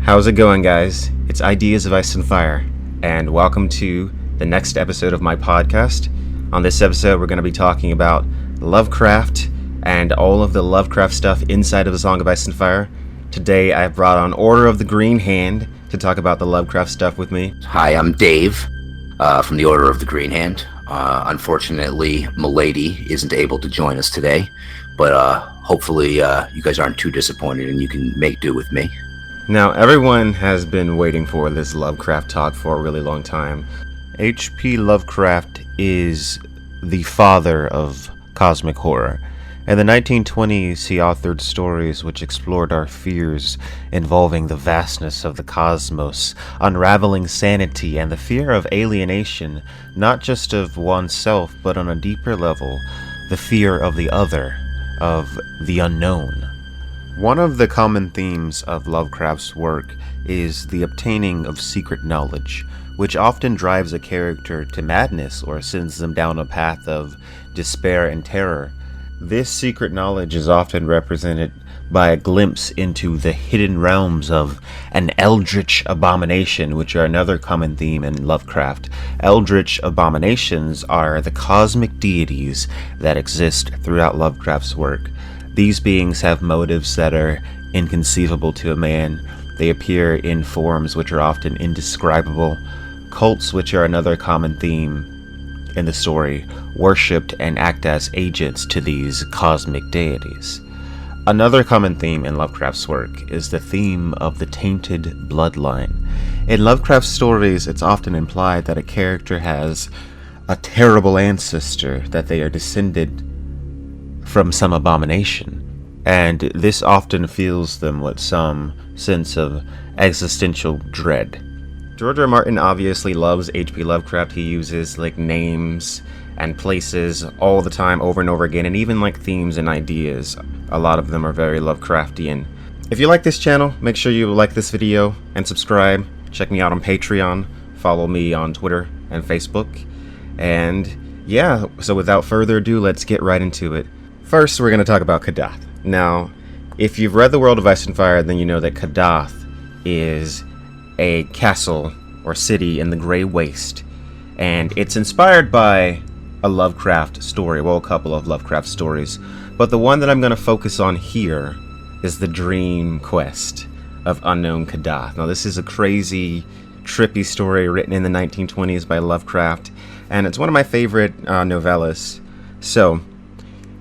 How's it going, guys? It's Ideas of Ice and Fire, and welcome to the next episode of my podcast. On this episode, we're going to be talking about Lovecraft and all of the Lovecraft stuff inside of the Song of Ice and Fire. Today, I've brought on Order of the Green Hand to talk about the Lovecraft stuff with me. Hi, I'm Dave from the Order of the Green Hand. Unfortunately, Milady isn't able to join us today, but hopefully you guys aren't too disappointed and you can make do with me. Now, everyone has been waiting for this Lovecraft talk for a really long time. H.P. Lovecraft is the father of cosmic horror. In the 1920s, he authored stories which explored our fears involving the vastness of the cosmos, unraveling sanity and the fear of alienation, not just of oneself, but on a deeper level, the fear of the other, of the unknown. One of the common themes of Lovecraft's work is the obtaining of secret knowledge, which often drives a character to madness or sends them down a path of despair and terror. This secret knowledge is often represented by a glimpse into the hidden realms of an eldritch abomination, which are another common theme in Lovecraft. Eldritch abominations are the cosmic deities that exist throughout Lovecraft's work. These beings have motives that are inconceivable to a man. They appear in forms which are often indescribable. Cults, which are another common theme in the story, worshipped and act as agents to these cosmic deities. Another common theme in Lovecraft's work is the theme of the tainted bloodline. In Lovecraft's stories, it's often implied that a character has a terrible ancestor, that they are descended from some abomination, and this often fills them with some sense of existential dread. George R. Martin obviously loves H.P. Lovecraft. He uses names and places all the time, over and over again, and even themes and ideas. A lot of them are very Lovecraftian. If you like this channel, make sure you like this video and subscribe. Check me out on Patreon. Follow me on Twitter and Facebook. And yeah, so without further ado, let's get right into it. First, we're going to talk about Kadath. Now, if you've read The World of Ice and Fire, then you know that Kadath is a castle or city in the Grey Waste, and it's inspired by a Lovecraft story, well, a couple of Lovecraft stories, but the one that I'm going to focus on here is the Dream Quest of Unknown Kadath. Now, this is a crazy, trippy story written in the 1920s by Lovecraft, and it's one of my favorite novellas. So,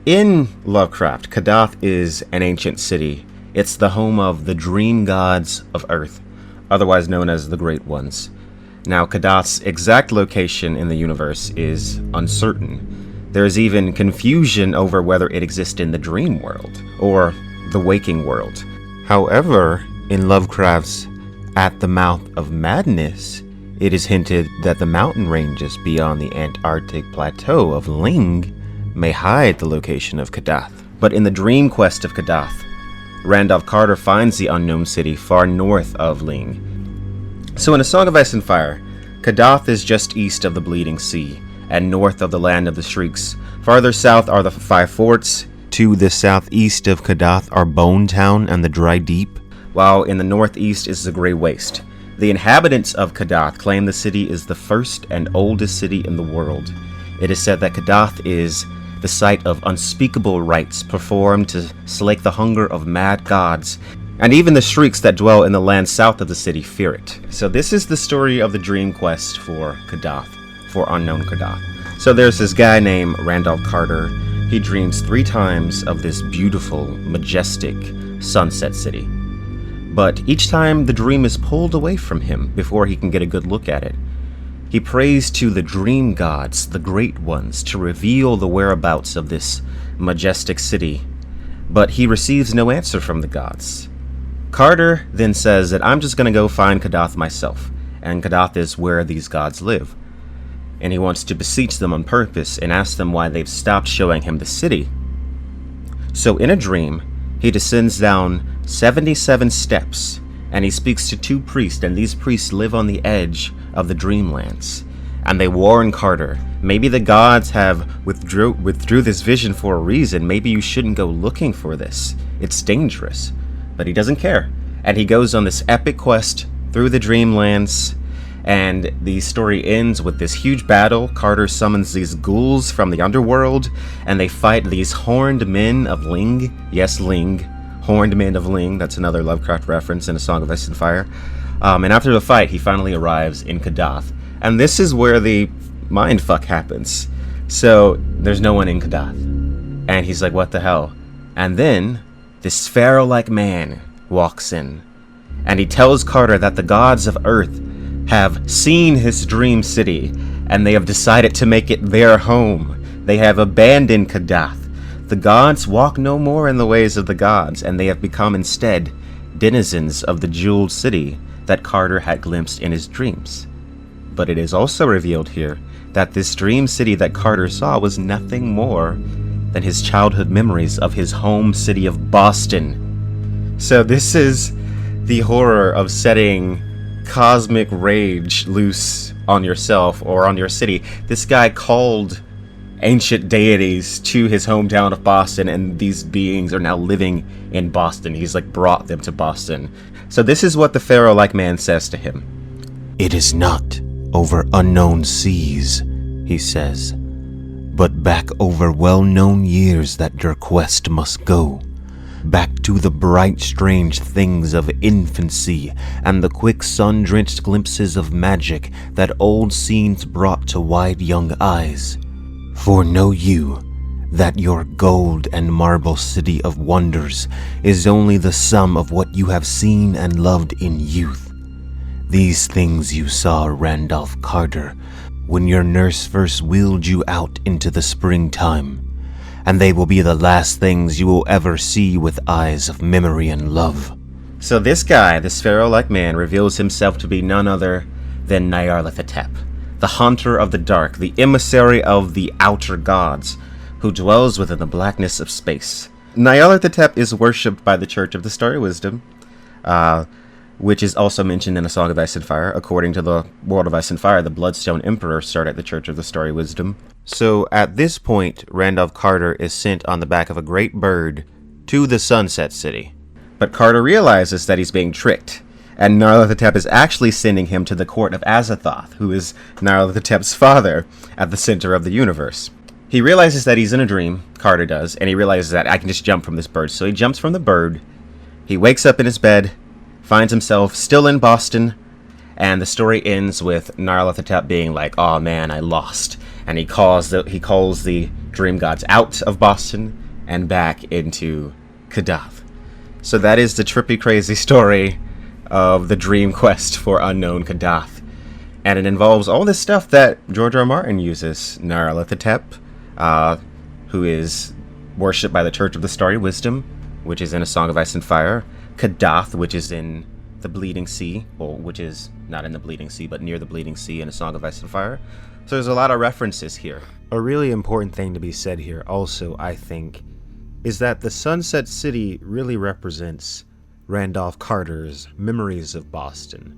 in Lovecraft, Kadath is an ancient city. It's the home of the dream gods of Earth, otherwise known as the Great Ones. Now, Kadath's exact location in the universe is uncertain. There is even confusion over whether it exists in the dream world or the waking world. However, in Lovecraft's At the Mouth of Madness, it is hinted that the mountain ranges beyond the Antarctic plateau of Ling may hide the location of Kadath. But in the Dream Quest of Kadath, Randolph Carter finds the unknown city far north of Ling. So in A Song of Ice and Fire, Kadath is just east of the Bleeding Sea and north of the Land of the Shrieks. Farther south are the Five Forts. To the southeast of Kadath are Bone Town and the Dry Deep, while in the northeast is the Grey Waste. The inhabitants of Kadath claim the city is the first and oldest city in the world. It is said that Kadath is the site of unspeakable rites performed to slake the hunger of mad gods, and even the shrieks that dwell in the land south of the city fear it. So this is the story of the dream quest for Kadath, for unknown Kadath. So there's this guy named Randolph Carter. He dreams 3 times of this beautiful, majestic sunset city. But each time the dream is pulled away from him before he can get a good look at it. He prays to the dream gods, the Great Ones, to reveal the whereabouts of this majestic city, but he receives no answer from the gods. Carter then says that I'm just going to go find Kadath myself, and Kadath is where these gods live. And he wants to beseech them on purpose and ask them why they've stopped showing him the city. So in a dream, he descends down 77 steps, and he speaks to 2 priests, and these priests live on the edge of the Dreamlands. And they warn Carter, maybe the gods have withdrew this vision for a reason. Maybe you shouldn't go looking for this. It's dangerous. But he doesn't care. And he goes on this epic quest through the Dreamlands, and the story ends with this huge battle. Carter summons these ghouls from the underworld, and they fight these horned men of Ling. Yes, Ling. Horned men of Ling. That's another Lovecraft reference in A Song of Ice and Fire. And after the fight, he finally arrives in Kadath. And this is where the mindfuck happens. So, there's no one in Kadath. And he's like, what the hell? And then, this pharaoh-like man walks in. And he tells Carter that the gods of Earth have seen his dream city, and they have decided to make it their home. They have abandoned Kadath. The gods walk no more in the ways of the gods, and they have become instead denizens of the jeweled city that Carter had glimpsed in his dreams. But it is also revealed here that this dream city that Carter saw was nothing more than his childhood memories of his home city of Boston. So this is the horror of setting cosmic rage loose on yourself or on your city. This guy called ancient deities to his hometown of Boston, and these beings are now living in Boston. He's like brought them to Boston. So this is what the pharaoh-like man says to him. "It is not over unknown seas," he says, "but back over well-known years that your quest must go. Back to the bright, strange things of infancy and the quick sun-drenched glimpses of magic that old scenes brought to wide young eyes. For know you that your gold and marble city of wonders is only the sum of what you have seen and loved in youth. These things you saw, Randolph Carter, when your nurse first wheeled you out into the springtime, and they will be the last things you will ever see with eyes of memory and love." So this guy, this pharaoh-like man, reveals himself to be none other than Nyarlathotep, the hunter of the dark, the emissary of the outer gods, who dwells within the blackness of space. Nyarlathotep is worshipped by the Church of the Starry Wisdom, which is also mentioned in A Song of Ice and Fire. According to the World of Ice and Fire, the Bloodstone Emperor started the Church of the Starry Wisdom. So at this point, Randolph Carter is sent on the back of a great bird to the Sunset City. But Carter realizes that he's being tricked, and Nyarlathotep is actually sending him to the court of Azathoth, who is Nyarlathotep's father, at the center of the universe. He realizes that he's in a dream, Carter does, and he realizes that I can just jump from this bird. So he jumps from the bird, he wakes up in his bed, finds himself still in Boston, and the story ends with Nyarlathotep being like, "Oh man, I lost." And he calls the dream gods out of Boston and back into Kadath. So that is the trippy, crazy story of the dream quest for unknown Kadath. And it involves all this stuff that George R. R. Martin uses. Nyarlathotep, who is worshipped by the Church of the Starry Wisdom, which is in A Song of Ice and Fire. Kadath, which is in the Bleeding Sea, well, which is not in the Bleeding Sea, but near the Bleeding Sea in A Song of Ice and Fire. So there's a lot of references here. A really important thing to be said here also, I think, is that the Sunset City really represents Randolph Carter's memories of Boston.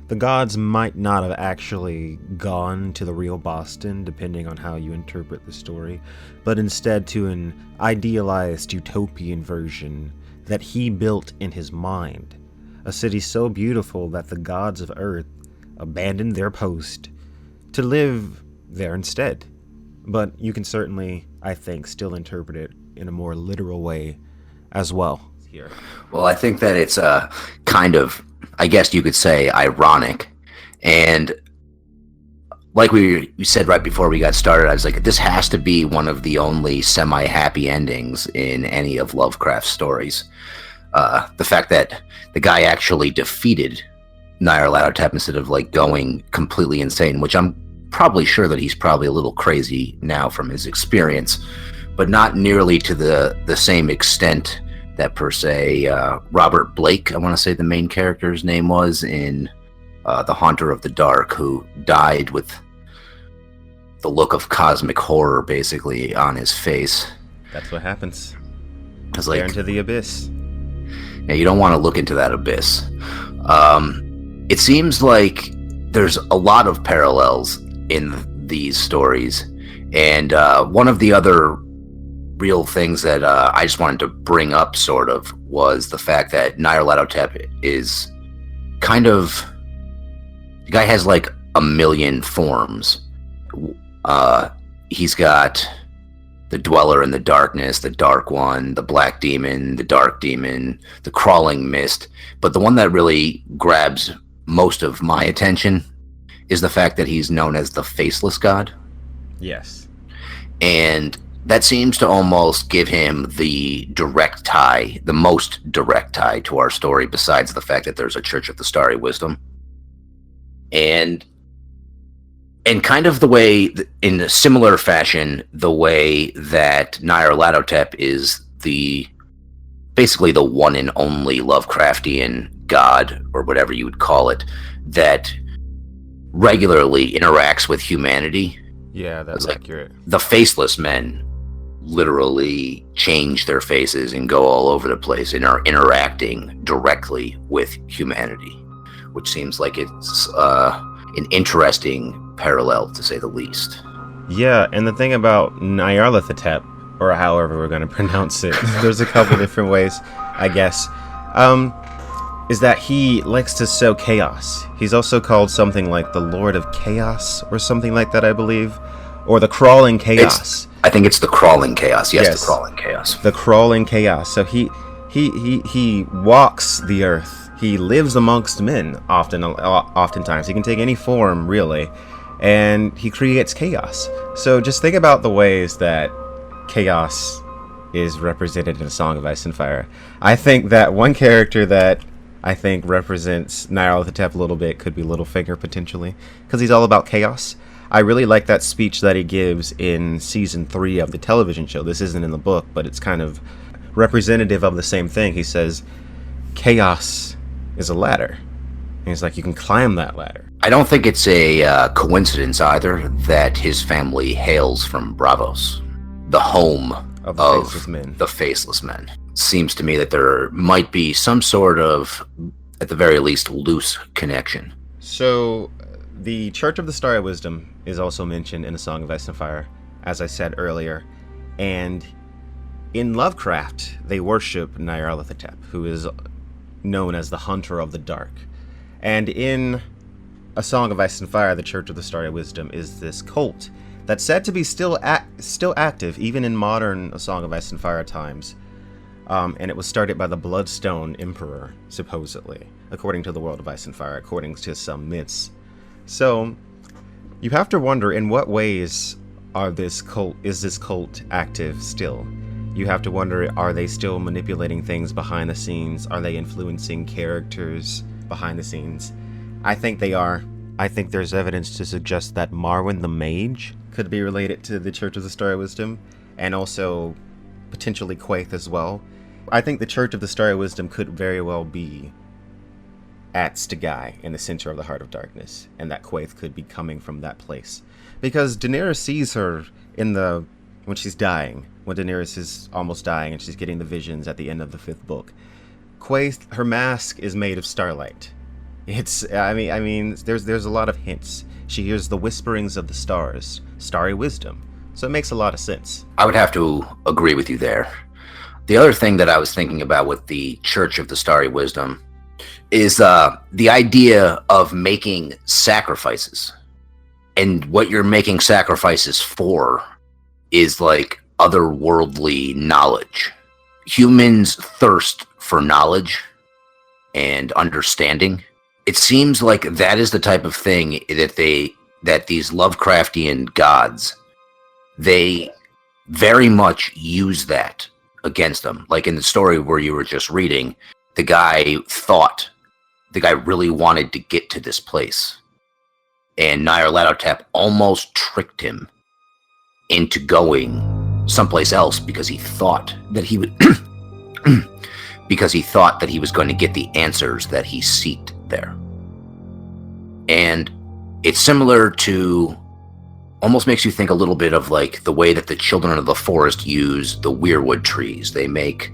The gods might not have actually gone to the real Boston, depending on how you interpret the story, but instead to an idealized utopian version that he built in his mind. A city so beautiful that the gods of Earth abandoned their post to live there instead. But you can certainly, I think, still interpret it in a more literal way as well here. Well, I think that it's kind of, I guess you could say, ironic. And like we said right before we got started, I was like, this has to be one of the only semi-happy endings in any of Lovecraft's stories. The fact that the guy actually defeated Nyarlathotep instead of like going completely insane, which I'm probably sure that he's probably a little crazy now from his experience, but not nearly to the same extent that per se Robert Blake, I want to say the main character's name was, in The Haunter of the Dark, who died with the look of cosmic horror basically on his face. That's what happens. It's like, into the abyss. Yeah, you don't want to look into that abyss. It seems like there's a lot of parallels in these stories, and one of the other real things that I just wanted to bring up, sort of, was the fact that Nyarlathotep is kind of... The guy has like a million forms. He's got the Dweller in the Darkness, the Dark One, the Black Demon, the Dark Demon, the Crawling Mist. But the one that really grabs most of my attention is the fact that he's known as the Faceless God. Yes. And that seems to almost give him the direct tie, the most direct tie to our story, besides the fact that there's a Church of the Starry Wisdom. And kind of the way, in a similar fashion, the way that Nyarlathotep is basically the one and only Lovecraftian god, or whatever you would call it, that regularly interacts with humanity. Yeah, that's accurate. The Faceless Men literally change their faces and go all over the place and are interacting directly with humanity, which seems like it's an interesting parallel, to say the least. Yeah, and the thing about Nyarlathotep, or however we're going to pronounce it, there's a couple different ways, I guess, is that he likes to sow chaos. He's also called something like the Lord of Chaos, or something like that, I believe, or the Crawling Chaos. I think it's the Crawling Chaos. Yes, the Crawling Chaos. The Crawling Chaos. So he walks the earth. He lives amongst men oftentimes. He can take any form, really, and he creates chaos. So just think about the ways that chaos is represented in A Song of Ice and Fire. I think that one character that I think represents Nyarlathotep a little bit could be Littlefinger, potentially, because he's all about chaos. I really like that speech that he gives in season 3 of the television show. This isn't in the book, but it's kind of representative of the same thing. He says, chaos is a ladder. And he's like, you can climb that ladder. I don't think it's a coincidence either that his family hails from Bravos, the home of the Faceless Men. Seems to me that there might be some sort of, at the very least, loose connection. So the Church of the Starry Wisdom is also mentioned in A Song of Ice and Fire, as I said earlier. And in Lovecraft, they worship Nyarlathotep, who is known as the Hunter of the Dark. And in A Song of Ice and Fire, the Church of the Starry Wisdom is this cult that's said to be still active, even in modern A Song of Ice and Fire times. And it was started by the Bloodstone Emperor, supposedly, according to the World of Ice and Fire, according to some myths. So you have to wonder, in what ways is this cult active still? You have to wonder, are they still manipulating things behind the scenes? Are they influencing characters behind the scenes? I think they are. I think there's evidence to suggest that Marwyn the Mage could be related to the Church of the Starry Wisdom, and also potentially Quaithe as well. I think the Church of the Starry Wisdom could very well be at Stgai, in the center of the Heart of Darkness, and that Quaithe could be coming from that place. Because Daenerys sees her when she's dying, when Daenerys is almost dying and she's getting the visions at the end of the 5th book. Quaithe, her mask is made of starlight. There's a lot of hints. She hears the whisperings of the stars, starry wisdom. So it makes a lot of sense. I would have to agree with you there. The other thing that I was thinking about with the Church of the Starry Wisdom is the idea of making sacrifices. And what you're making sacrifices for is like otherworldly knowledge. Humans thirst for knowledge and understanding. It seems like that is the type of thing that these Lovecraftian gods, they very much use that against them. Like in the story where you were just reading, the guy really wanted to get to this place. And Nyarlathotep almost tricked him into going someplace else because he thought that he would was going to get the answers that he sought there. And it's similar to, almost makes you think a little bit of like the way that the children of the forest use the weirwood trees. They make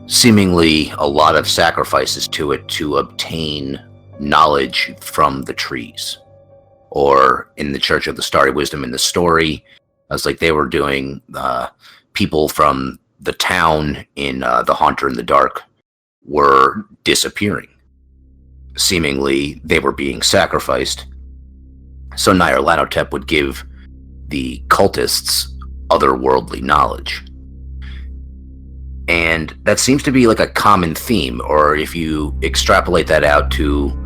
seemingly a lot of sacrifices to it to obtain knowledge from the trees. Or in the Church of the Starry Wisdom in the story, it's like they were doing people from the town in The Haunter in the Dark were disappearing. Seemingly, they were being sacrificed. So Nyarlathotep would give the cultists otherworldly knowledge. And that seems to be like a common theme, or if you extrapolate that out to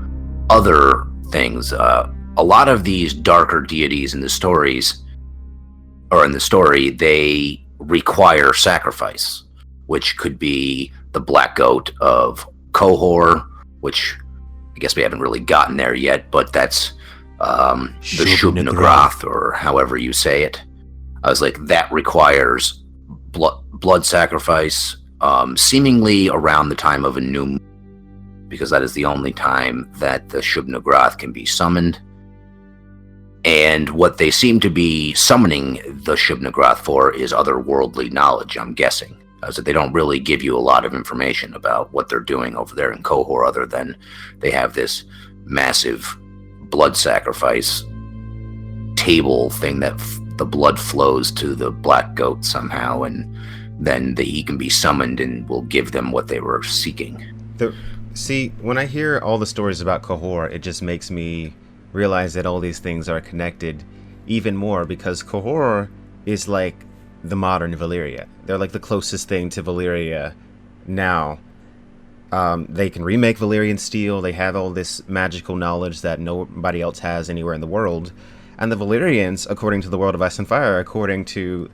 other things, a lot of these darker deities in the stories, or in the story, they require sacrifice, which could be the black goat of Qohor, which I guess we haven't really gotten there yet, but that's the Shub-Niggurath, or however you say it. I was like, that requires blood sacrifice, seemingly around the time of a new moon, because that is the only time that the Shub-Niggurath can be summoned. And what they seem to be summoning the Shub-Niggurath for is otherworldly knowledge, I'm guessing. So they don't really give you a lot of information about what they're doing over there in Qohor, other than they have this massive blood sacrifice table thing that the blood flows to the black goat somehow, and then he can be summoned and will give them what they were seeking. See, when I hear all the stories about Qohor, it just makes me realize that all these things are connected even more, because Qohor is like the modern Valyria. They're like the closest thing to Valyria now. They can remake Valyrian steel. They have all this magical knowledge that nobody else has anywhere in the world. And the Valyrians, according to the World of Ice and Fire, according to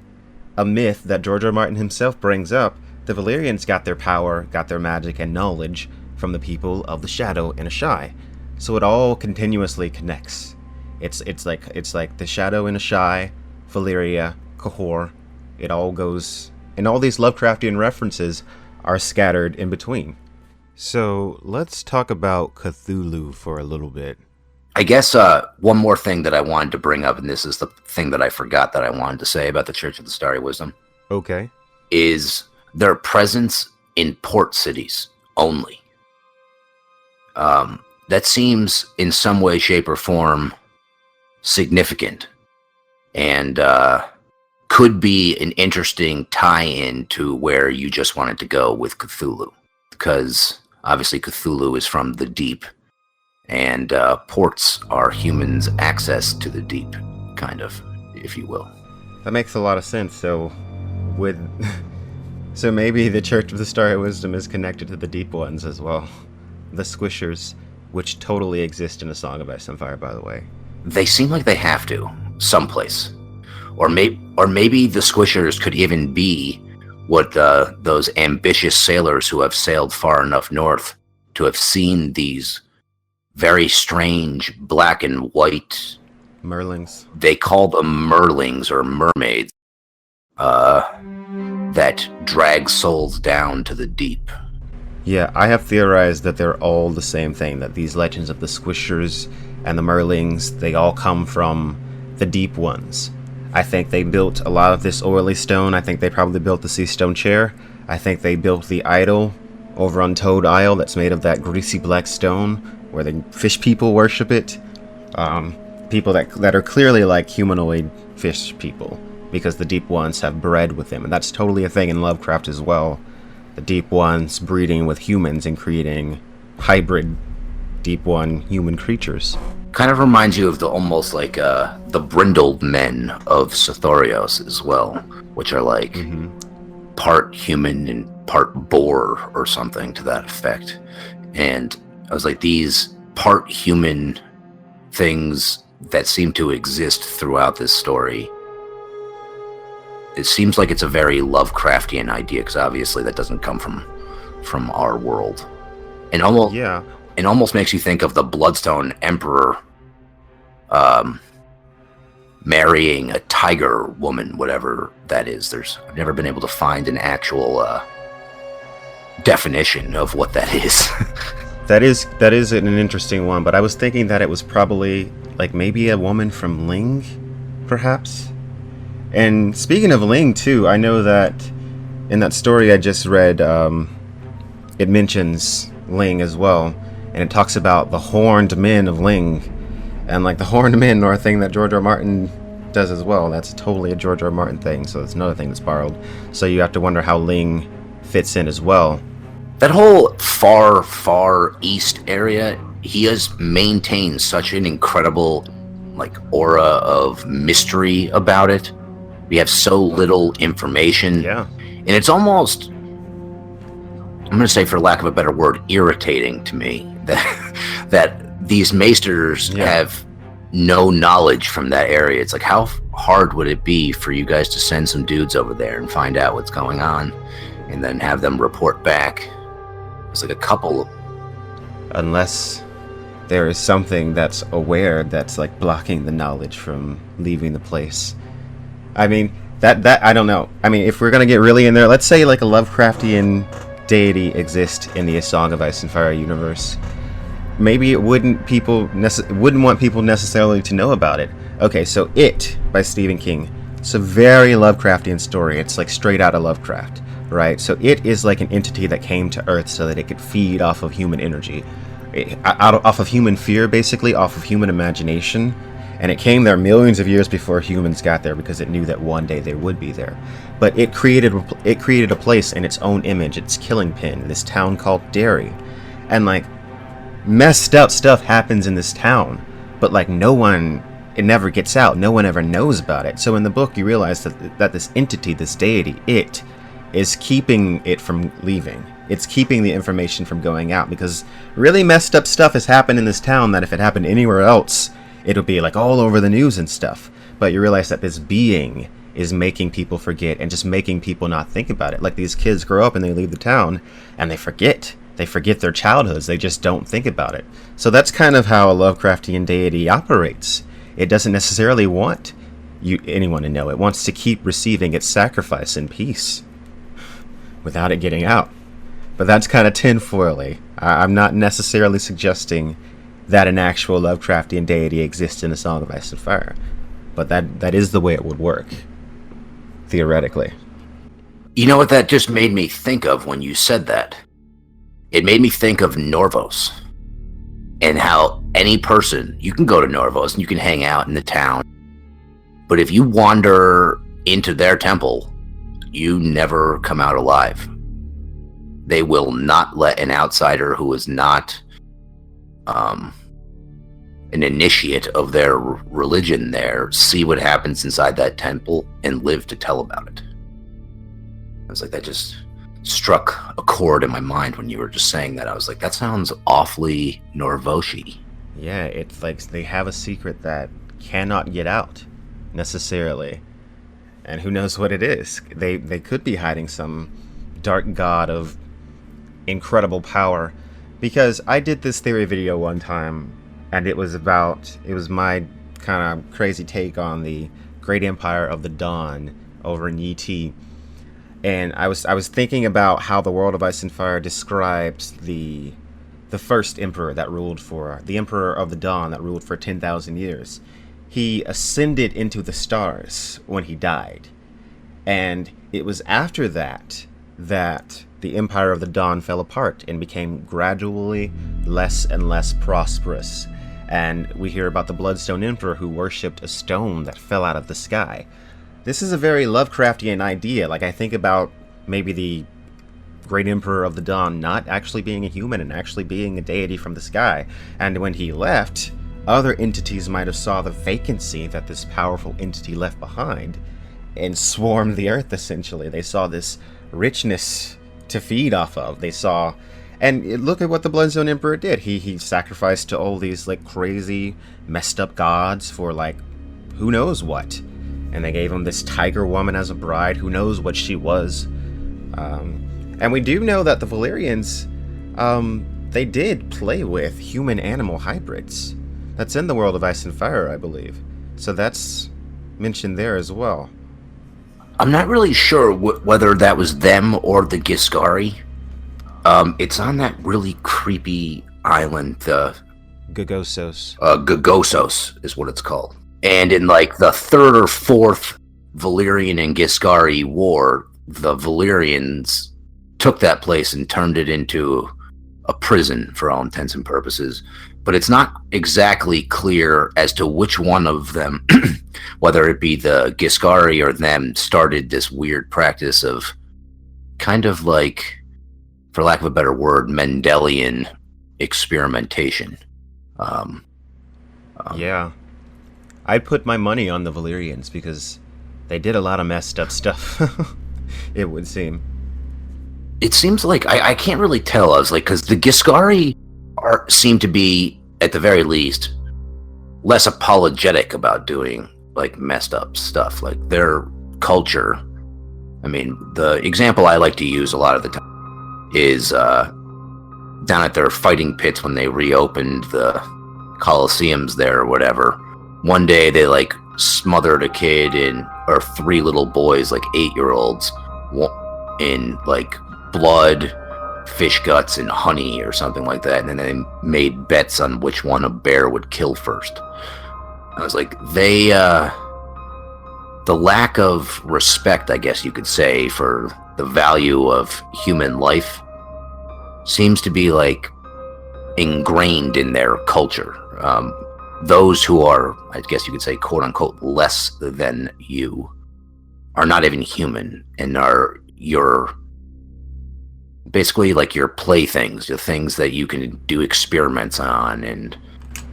a myth that George R. Martin himself brings up, the Valyrians got their power, got their magic and knowledge from the people of the Shadow in Ashai. So it all continuously connects. It's like the Shadow in Ashai, Valyria, Qohor. It all goes, and all these Lovecraftian references are scattered in between. So let's talk about Cthulhu for a little bit. I guess one more thing that I wanted to bring up, and this is the thing that I forgot that I wanted to say about the Church of the Starry Wisdom. Okay. Is their presence in port cities only. That seems in some way, shape, or form significant, and could be an interesting tie-in to where you just wanted to go with Cthulhu, because obviously Cthulhu is from the deep, and ports are humans' access to the deep, kind of, if you will. That makes a lot of sense. So maybe the Church of the Starry Wisdom is connected to the deep ones as well. The Squishers, which totally exist in A Song of Ice and Fire, by the way. They seem like they have to, someplace. Or maybe the Squishers could even be what those ambitious sailors who have sailed far enough north to have seen these very strange black and white... Merlings. They call them merlings or mermaids that drag souls down to the deep. Yeah, I have theorized that they're all the same thing, that these legends of the Squishers and the Merlings, they all come from the deep ones. I think they built a lot of this oily stone. I think they probably built the sea stone chair. I think they built the idol over on Toad Isle that's made of that greasy black stone where the fish people worship it. People that are clearly like humanoid fish people, because the deep ones have bred with them. And that's totally a thing in Lovecraft as well. The deep ones breeding with humans and creating hybrid deep one human creatures. Kind of reminds you of almost like the brindled men of Sothorios as well, which are like part human and part boar or something to that effect. And I was like, these part human things that seem to exist throughout this story, it seems like it's a very Lovecraftian idea, because obviously that doesn't come from our world. And almost, yeah. It almost makes you think of the Bloodstone Emperor marrying a tiger woman, whatever that is. I've never been able to find an actual definition of what that is. That is an interesting one, but I was thinking that it was probably like maybe a woman from Ling, perhaps. And speaking of Ling too, I know that in that story I just read, it mentions Ling as well, and it talks about the horned men of Ling, and like the horned men are a thing that George R. Martin does as well. That's totally a George R. R. Martin thing, so that's another thing that's borrowed. So you have to wonder how Ling fits in as well. That whole far, far east area, he has maintained such an incredible, like, aura of mystery about it. We have so little information. Yeah. And it's almost, I'm going to say, for lack of a better word, irritating to me that these maesters have no knowledge from that area. It's like, how hard would it be for you guys to send some dudes over there and find out what's going on and then have them report back? It's like a couple. Unless there is something that's aware that's like blocking the knowledge from leaving the place. I mean, that I don't know. I mean, if we're gonna get really in there, let's say like a Lovecraftian deity exists in the A Song of Ice and Fire universe. Maybe it wouldn't want people necessarily to know about it. Okay, so It by Stephen King. It's a very Lovecraftian story. It's like straight out of Lovecraft, right? So It is like an entity that came to Earth so that it could feed off of human energy, off of human fear, basically, off of human imagination. And it came there millions of years before humans got there because it knew that one day they would be there. But it created a place in its own image, its killing pin, this town called Derry. And like, messed up stuff happens in this town, but like it never gets out. No one ever knows about it. So in the book, you realize that this entity, this deity, It, is keeping it from leaving. It's keeping the information from going out because really messed up stuff has happened in this town that if it happened anywhere else, it would be like all over the news and stuff. But you realize that this being is making people forget and just making people not think about it. Like these kids grow up and they leave the town and they forget. They forget their childhoods. They just don't think about it. So that's kind of how a Lovecraftian deity operates. It doesn't necessarily want anyone to know. It wants to keep receiving its sacrifice in peace without it getting out. But that's kind of tinfoily. I'm not necessarily suggesting that an actual Lovecraftian deity exists in A Song of Ice and Fire. But that is the way it would work, theoretically. You know what that just made me think of when you said that? It made me think of Norvos and how any person, you can go to Norvos and you can hang out in the town, but if you wander into their temple, you never come out alive. They will not let an outsider who is not an initiate of their religion there see what happens inside that temple and live to tell about it. I was like, that just struck a chord in my mind when you were just saying that. I was like, that sounds awfully Norvoshi. Yeah, it's like they have a secret that cannot get out necessarily, and who knows what it is. They could be hiding some dark god of incredible power, because I did this theory video one time, and it was my kind of crazy take on the Great Empire of the Dawn over in Yi. And I was thinking about how the World of Ice and Fire describes the first emperor that ruled for, the Emperor of the Dawn that ruled for 10,000 years. He ascended into the stars when he died. And it was after that the Empire of the Dawn fell apart and became gradually less and less prosperous. And we hear about the Bloodstone Emperor who worshipped a stone that fell out of the sky. This is a very Lovecraftian idea. Like, I think about maybe the Great Emperor of the Dawn not actually being a human and actually being a deity from the sky. And when he left, other entities might have saw the vacancy that this powerful entity left behind and swarmed the earth, essentially. They saw this richness to feed off of. They saw... And look at what the Bloodstone Emperor did. He sacrificed to all these, like, crazy, messed up gods for, like, who knows what. And they gave him this tiger woman as a bride. Who knows what she was. And we do know that the Valyrians, they did play with human-animal hybrids. That's in the World of Ice and Fire, I believe. So that's mentioned there as well. I'm not really sure whether that was them or the Giscari. It's on that really creepy island, Gagosos. Gagosos is what it's called. And in like the third or fourth Valyrian and Giscari war, the Valyrians took that place and turned it into a prison for all intents and purposes, but it's not exactly clear as to which one of them, whether it be the Giscari or them, started this weird practice of kind of like, for lack of a better word, Mendelian experimentation. Yeah. I'd put my money on the Valyrians because they did a lot of messed up stuff, it would seem. It seems like, I can't really tell. I was like, because the Giscari seem to be, at the very least, less apologetic about doing like messed up stuff. Like their culture, I mean, the example I like to use a lot of the time is down at their fighting pits when they reopened the Colosseums there or whatever. One day they like smothered a kid or 3 little boys, like 8-year-olds, in like blood, fish guts, and honey or something like that, and then they made bets on which one a bear would kill first. I was like, the lack of respect, I guess you could say, for the value of human life seems to be like ingrained in their culture. Those who are, I guess you could say, quote unquote, less than you are not even human and are your, basically like your playthings, the things that you can do experiments on. And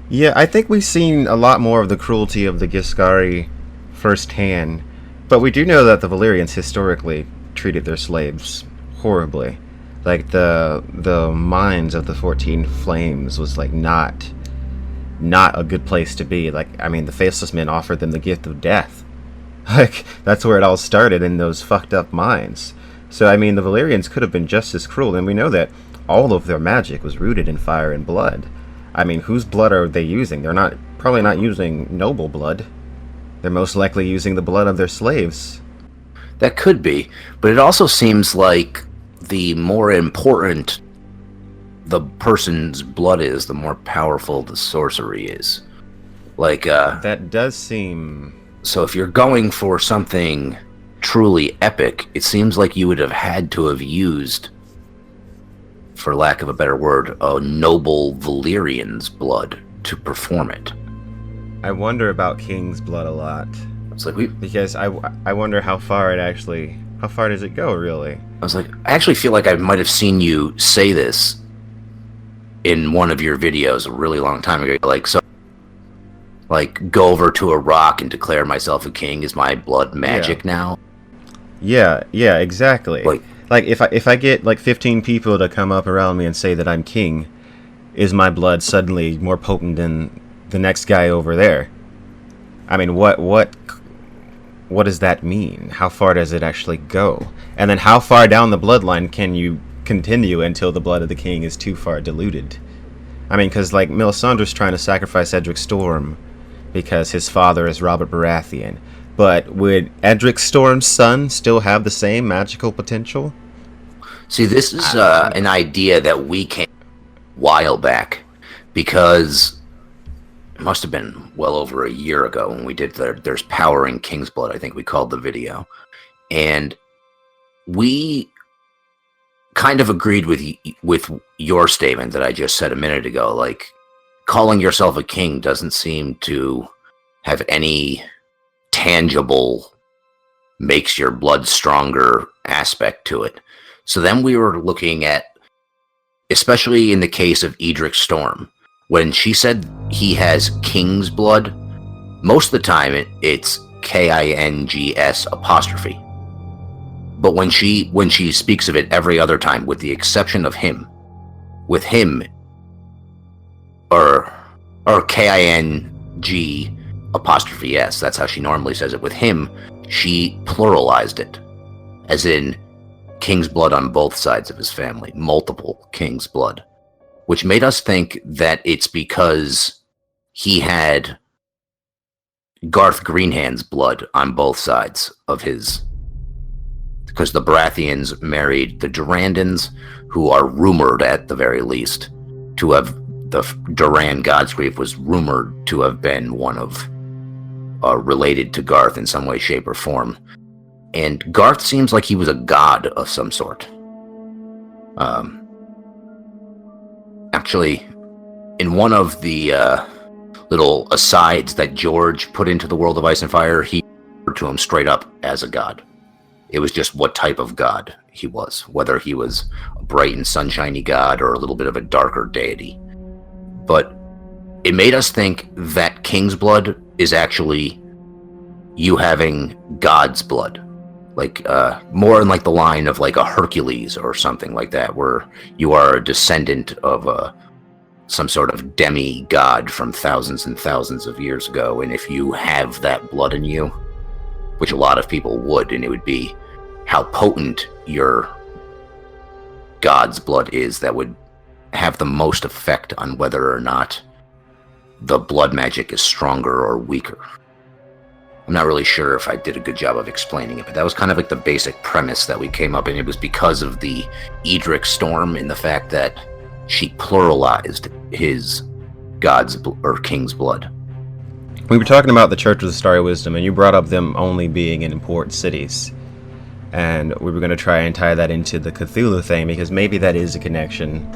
yeah, I think we've seen a lot more of the cruelty of the Giscari firsthand, but we do know that the Valyrians historically treated their slaves horribly. Like the mines of the 14 Flames was like not a good place to be. Like, I mean, the Faceless Men offered them the gift of death. Like, that's where it all started, in those fucked up mines. So, I mean, the Valyrians could have been just as cruel, and we know that all of their magic was rooted in fire and blood. I mean, whose blood are they using? They're probably not using noble blood. They're most likely using the blood of their slaves. that could be, but it also seems like the more important the person's blood is, the more powerful the sorcery is. Like, that does seem... So if you're going for something truly epic, it seems like you would have had to have used, for lack of a better word, a noble Valyrian's blood to perform it. I wonder about King's blood a lot. It's like because I wonder how far does it go, really? I was like, I actually feel like I might have seen you say this in one of your videos a really long time ago. Like, so, like, go over to a rock and declare myself a king. Is my blood magic now? Yeah, exactly. Like if I get like 15 people to come up around me and say that I'm king, is my blood suddenly more potent than the next guy over there? I mean, what does that mean? How far does it actually go? And then how far down the bloodline can you continue until the blood of the king is too far diluted? I mean, because like Melisandre's trying to sacrifice Edric Storm because his father is Robert Baratheon. But would Edric Storm's son still have the same magical potential? See, this is an idea that we came a while back, because it must have been well over a year ago when we did There's Power in King's Blood, I think we called the video. And we kind of agreed with your statement that I just said a minute ago. Like, calling yourself a king doesn't seem to have any tangible makes your blood stronger aspect to it. So then we were looking at, especially in the case of Edric Storm, when she said he has king's blood, most of the time it's Kings apostrophe. But when she speaks of it every other time, with the exception of him, with him, or King apostrophe S, that's how she normally says it. With him, she pluralized it, as in king's blood on both sides of his family, multiple king's blood, which made us think that it's because he had Garth Greenhand's blood on both sides of his, because the Baratheons married the Durandons, who are rumored, at the very least, to have, the Duran Godsgrief was rumored to have been one of, related to Garth in some way, shape, or form. And Garth seems like he was a god of some sort. actually, in one of the little asides that George put into the World of Ice and Fire, he referred to him straight up as a god. It was just what type of god he was, whether he was a bright and sunshiny god or a little bit of a darker deity. But it made us think that king's blood is actually you having god's blood. Like, more in like the line of like a Hercules or something like that, where you are a descendant of some sort of demigod from thousands and thousands of years ago. And if you have that blood in you, which a lot of people would, and it would be how potent your god's blood is that would have the most effect on whether or not the blood magic is stronger or weaker. I'm not really sure if I did a good job of explaining it, but that was kind of like the basic premise that we came up in. It was because of the Edric storm and the fact that she pluralized his god's or king's blood. We were talking about the Church of the Starry Wisdom, and you brought up them only being in important cities. And we were going to try and tie that into the Cthulhu thing, because maybe that is a connection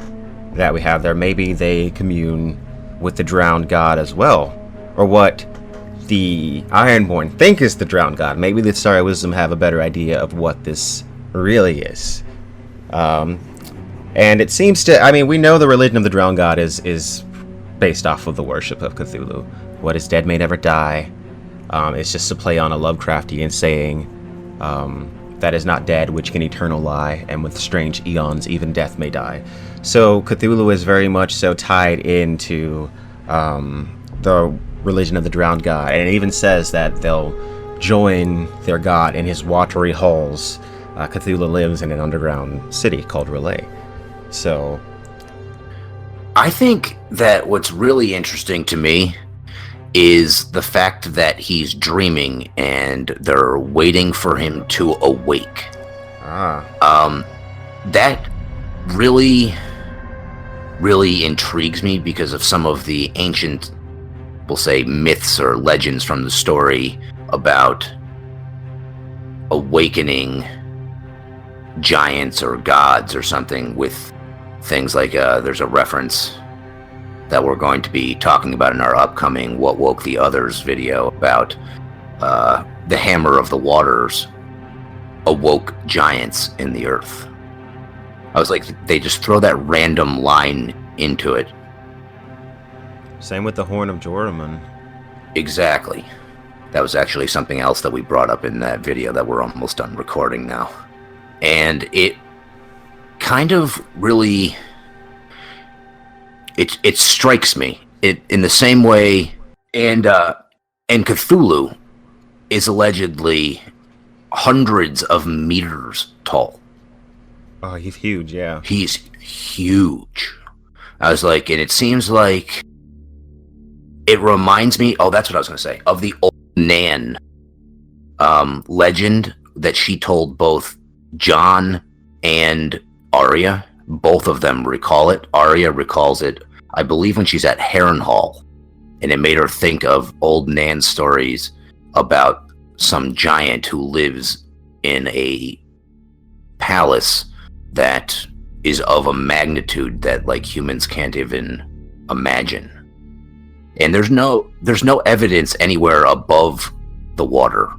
that we have there. Maybe they commune with the drowned god as well. Or what the Ironborn think is the drowned god. Maybe the Starry Wisdom have a better idea of what this really is. And it seems to... I mean, we know the religion of the drowned god is based off of the worship of Cthulhu. What is dead may never die. It's just a play on a Lovecraftian saying, that is not dead, which can eternal lie, and with strange eons, even death may die. So Cthulhu is very much so tied into the religion of the drowned god, and it even says that they'll join their god in his watery halls. Cthulhu lives in an underground city called Relay. So I think that what's really interesting to me is the fact that he's dreaming and they're waiting for him to awake. That really, really intrigues me because of some of the ancient, we'll say, myths or legends from the story about awakening giants or gods or something, with things like there's a reference that we're going to be talking about in our upcoming What Woke the Others video about the Hammer of the Waters awoke giants in the earth. I was like, they just throw that random line into it. Same with the Horn of Joramun. Exactly. That was actually something else that we brought up in that video that we're almost done recording now. And it kind of really... It strikes me in the same way, and Cthulhu is allegedly hundreds of meters tall. Oh, he's huge, yeah. He's huge. I was like, and it seems like it reminds me. Oh, that's what I was going to say, of the old Nan legend that she told both John and Arya. Both of them recall it. Arya recalls it, I believe, when she's at Harrenhal, and it made her think of old Nan stories about some giant who lives in a palace that is of a magnitude that like humans can't even imagine. And there's no evidence anywhere above the water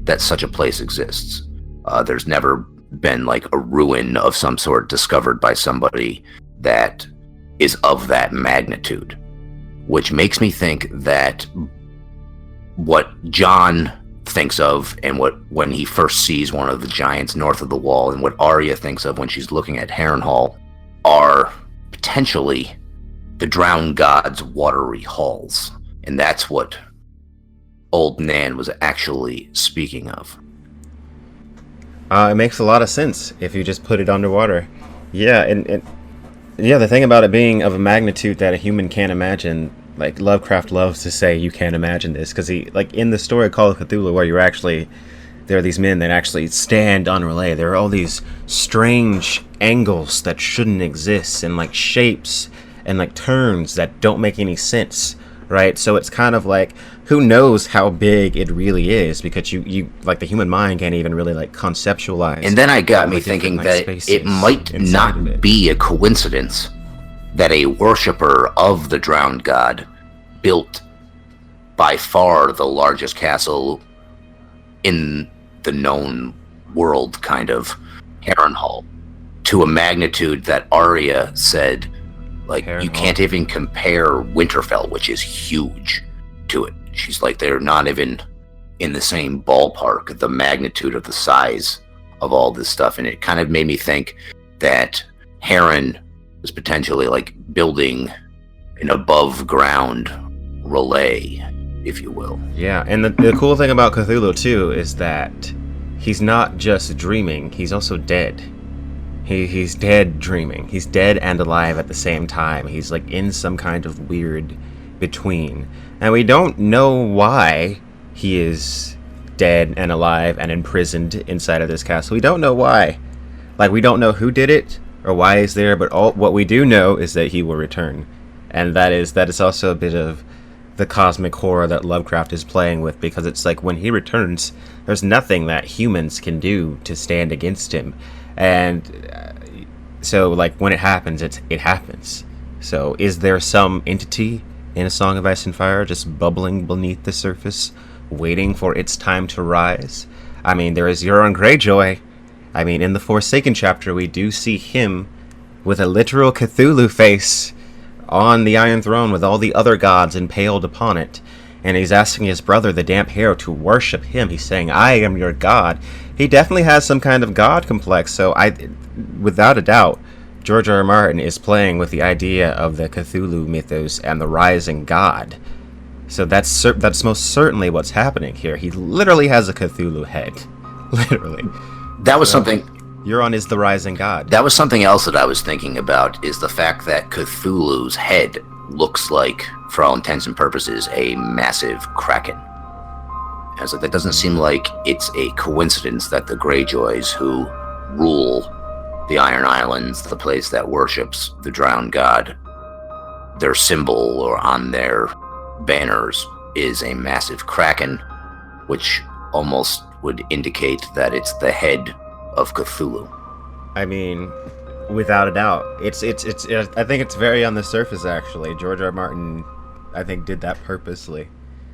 that such a place exists. There's never been like a ruin of some sort discovered by somebody that is of that magnitude, which makes me think that what John thinks of and when he first sees one of the giants north of the wall, and what Arya thinks of when she's looking at Harrenhal, are potentially the drowned god's watery halls. And that's what old Nan was actually speaking of. It makes a lot of sense if you just put it underwater. Yeah, and yeah, the thing about it being of a magnitude that a human can't imagine, like Lovecraft loves to say you can't imagine this, because he, like in the story Call of Cthulhu, where there are these men that actually stand on Relay. There are all these strange angles that shouldn't exist, and like shapes and like turns that don't make any sense, right? So it's kind of like, who knows how big it really is, because you like the human mind can't even really like conceptualize. And then I got me thinking that it might not be a coincidence that a worshiper of the drowned god built by far the largest castle in the known world, kind of, Harrenhal, to a magnitude that Arya said, like, you can't even compare Winterfell, which is huge, to it. She's like, they're not even in the same ballpark, the magnitude of the size of all this stuff. And it kind of made me think that Harren was potentially like building an above ground relay, if you will. Yeah, and the cool thing about Cthulhu too is that he's not just dreaming, he's also dead. He's dead dreaming. He's dead and alive at the same time. He's like in some kind of weird between. And we don't know why he is dead and alive and imprisoned inside of this castle. We don't know why. Like, we don't know who did it or why he's there, but what we do know is that he will return. And that is also a bit of the cosmic horror that Lovecraft is playing with, because it's like when he returns, there's nothing that humans can do to stand against him. And so, like, when it happens, it happens. So is there some entity in A Song of Ice and Fire just bubbling beneath the surface, waiting for its time to rise? I mean, there is Euron Greyjoy. I mean, in the Forsaken chapter, we do see him with a literal Cthulhu face on the Iron Throne with all the other gods impaled upon it. And he's asking his brother, the Damp Hare, to worship him. He's saying, I am your god. He definitely has some kind of god complex. So without a doubt, George R. R. Martin is playing with the idea of the Cthulhu mythos and the rising god. So that's most certainly what's happening here. He literally has a Cthulhu head. Literally. That was something... Euron is the rising god. That was something else that I was thinking about, is the fact that Cthulhu's head looks like, for all intents and purposes, a massive kraken. I was like, that doesn't seem like it's a coincidence that the Greyjoys, who rule the Iron Islands, the place that worships the drowned god, their symbol or on their banners is a massive kraken, which almost would indicate that it's the head of Cthulhu. I mean, without a doubt, it's. I think it's very on the surface. Actually, George R. R. Martin, I think, did that purposely,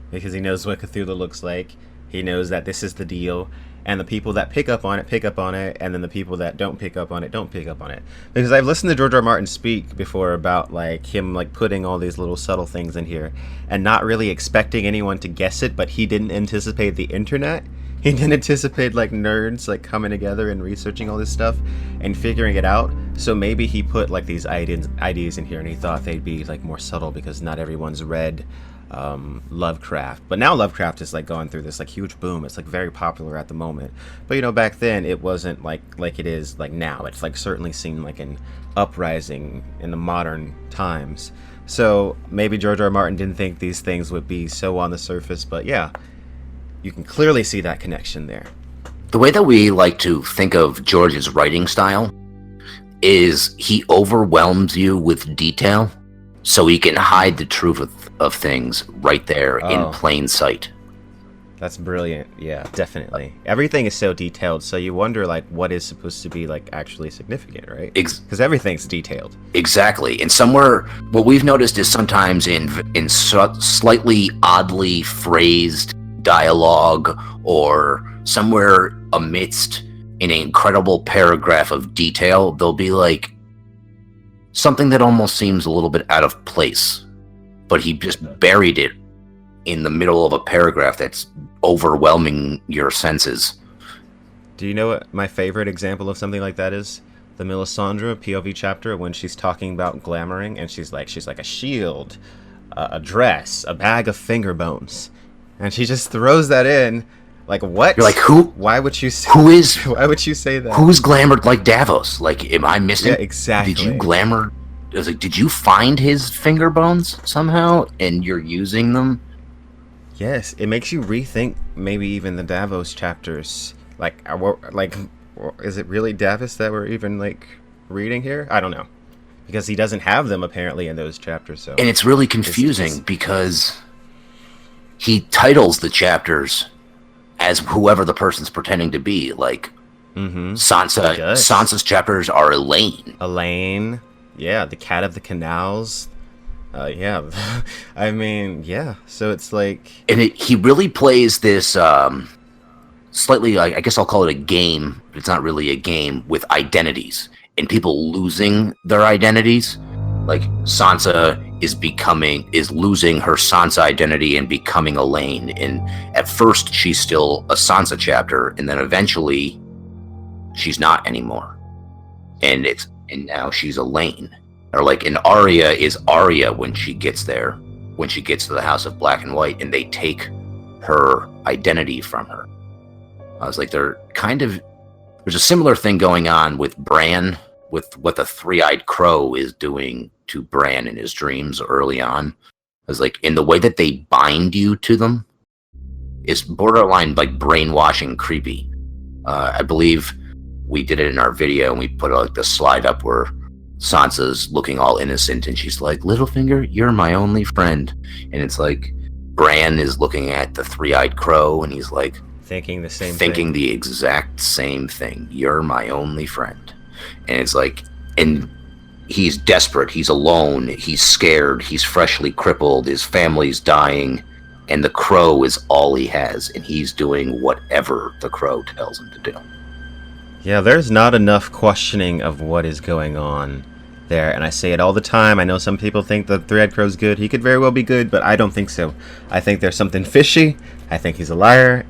because he knows what Cthulhu looks like. He knows that this is the deal, and the people that pick up on it, and then the people that don't pick up on it don't pick up on it. Because I've listened to George R. R. Martin speak before about like him like putting all these little subtle things in here, and not really expecting anyone to guess it. But he didn't anticipate the internet. He didn't anticipate like nerds like coming together and researching all this stuff and figuring it out. So maybe he put like these ideas in here, and he thought they'd be like more subtle because not everyone's read Lovecraft. But now Lovecraft is like going through this like huge boom. It's like very popular at the moment. But you know, back then it wasn't like it is like now. It's like certainly seen like an uprising in the modern times. So maybe George R. R. Martin didn't think these things would be so on the surface. But yeah, you can clearly see that connection there. The way that we like to think of George's writing style is he overwhelms you with detail so he can hide the truth of things right there in plain sight. That's brilliant. Yeah, definitely. Everything is so detailed, so you wonder like what is supposed to be like actually significant, right? Because everything's detailed. Exactly. And somewhere, what we've noticed is sometimes in slightly oddly phrased dialogue, or somewhere amidst an incredible paragraph of detail, there'll be like something that almost seems a little bit out of place, but he just buried it in the middle of a paragraph that's overwhelming your senses. Do you know what my favorite example of something like that is? The Melisandre POV chapter, when she's talking about glamoring, and she's like a shield, a dress, a bag of finger bones. And she just throws that in, like, what? You're like, who? Why would you say? Why would you say that? Who's glamored like Davos? Like, am I missing? Yeah, exactly. Did you glamour? I was like, did you find his finger bones somehow, and you're using them? Yes, it makes you rethink maybe even the Davos chapters. Like, is it really Davos that we're even like reading here? I don't know, because he doesn't have them apparently in those chapters. So, and it's really confusing because he titles the chapters as whoever the person's pretending to be. Like, Sansa's chapters are Elaine. Elaine, yeah, the cat of the canals. Yeah, I mean, yeah. So it's like, and he really plays this slightly. I guess I'll call it a game, but it's not really a game with identities and people losing their identities. Like Sansa is losing her Sansa identity and becoming Elaine. And at first she's still a Sansa chapter, and then eventually she's not anymore. And now she's Elaine. Or like an Arya is Arya when she gets there, when she gets to the House of Black and White, and they take her identity from her. I was like, there's a similar thing going on with Bran, with what the three-eyed crow is doing to Bran in his dreams early on. I was like, in the way that they bind you to them is borderline like brainwashing creepy. I believe we did it in our video, and we put like the slide up where Sansa's looking all innocent, and she's like, Littlefinger, you're my only friend. And it's like, Bran is looking at the three-eyed crow, and he's like, thinking the exact same thing. You're my only friend. And it's like, and he's desperate, he's alone, he's scared, he's freshly crippled, his family's dying, and the crow is all he has, and he's doing whatever the crow tells him to do. yeah, there's not enough questioning of what is going on there, and I say it all the time. I know some people think the three-eyed crow's good. He could very well be good, but I don't think so. I think there's something fishy. I think he's a liar,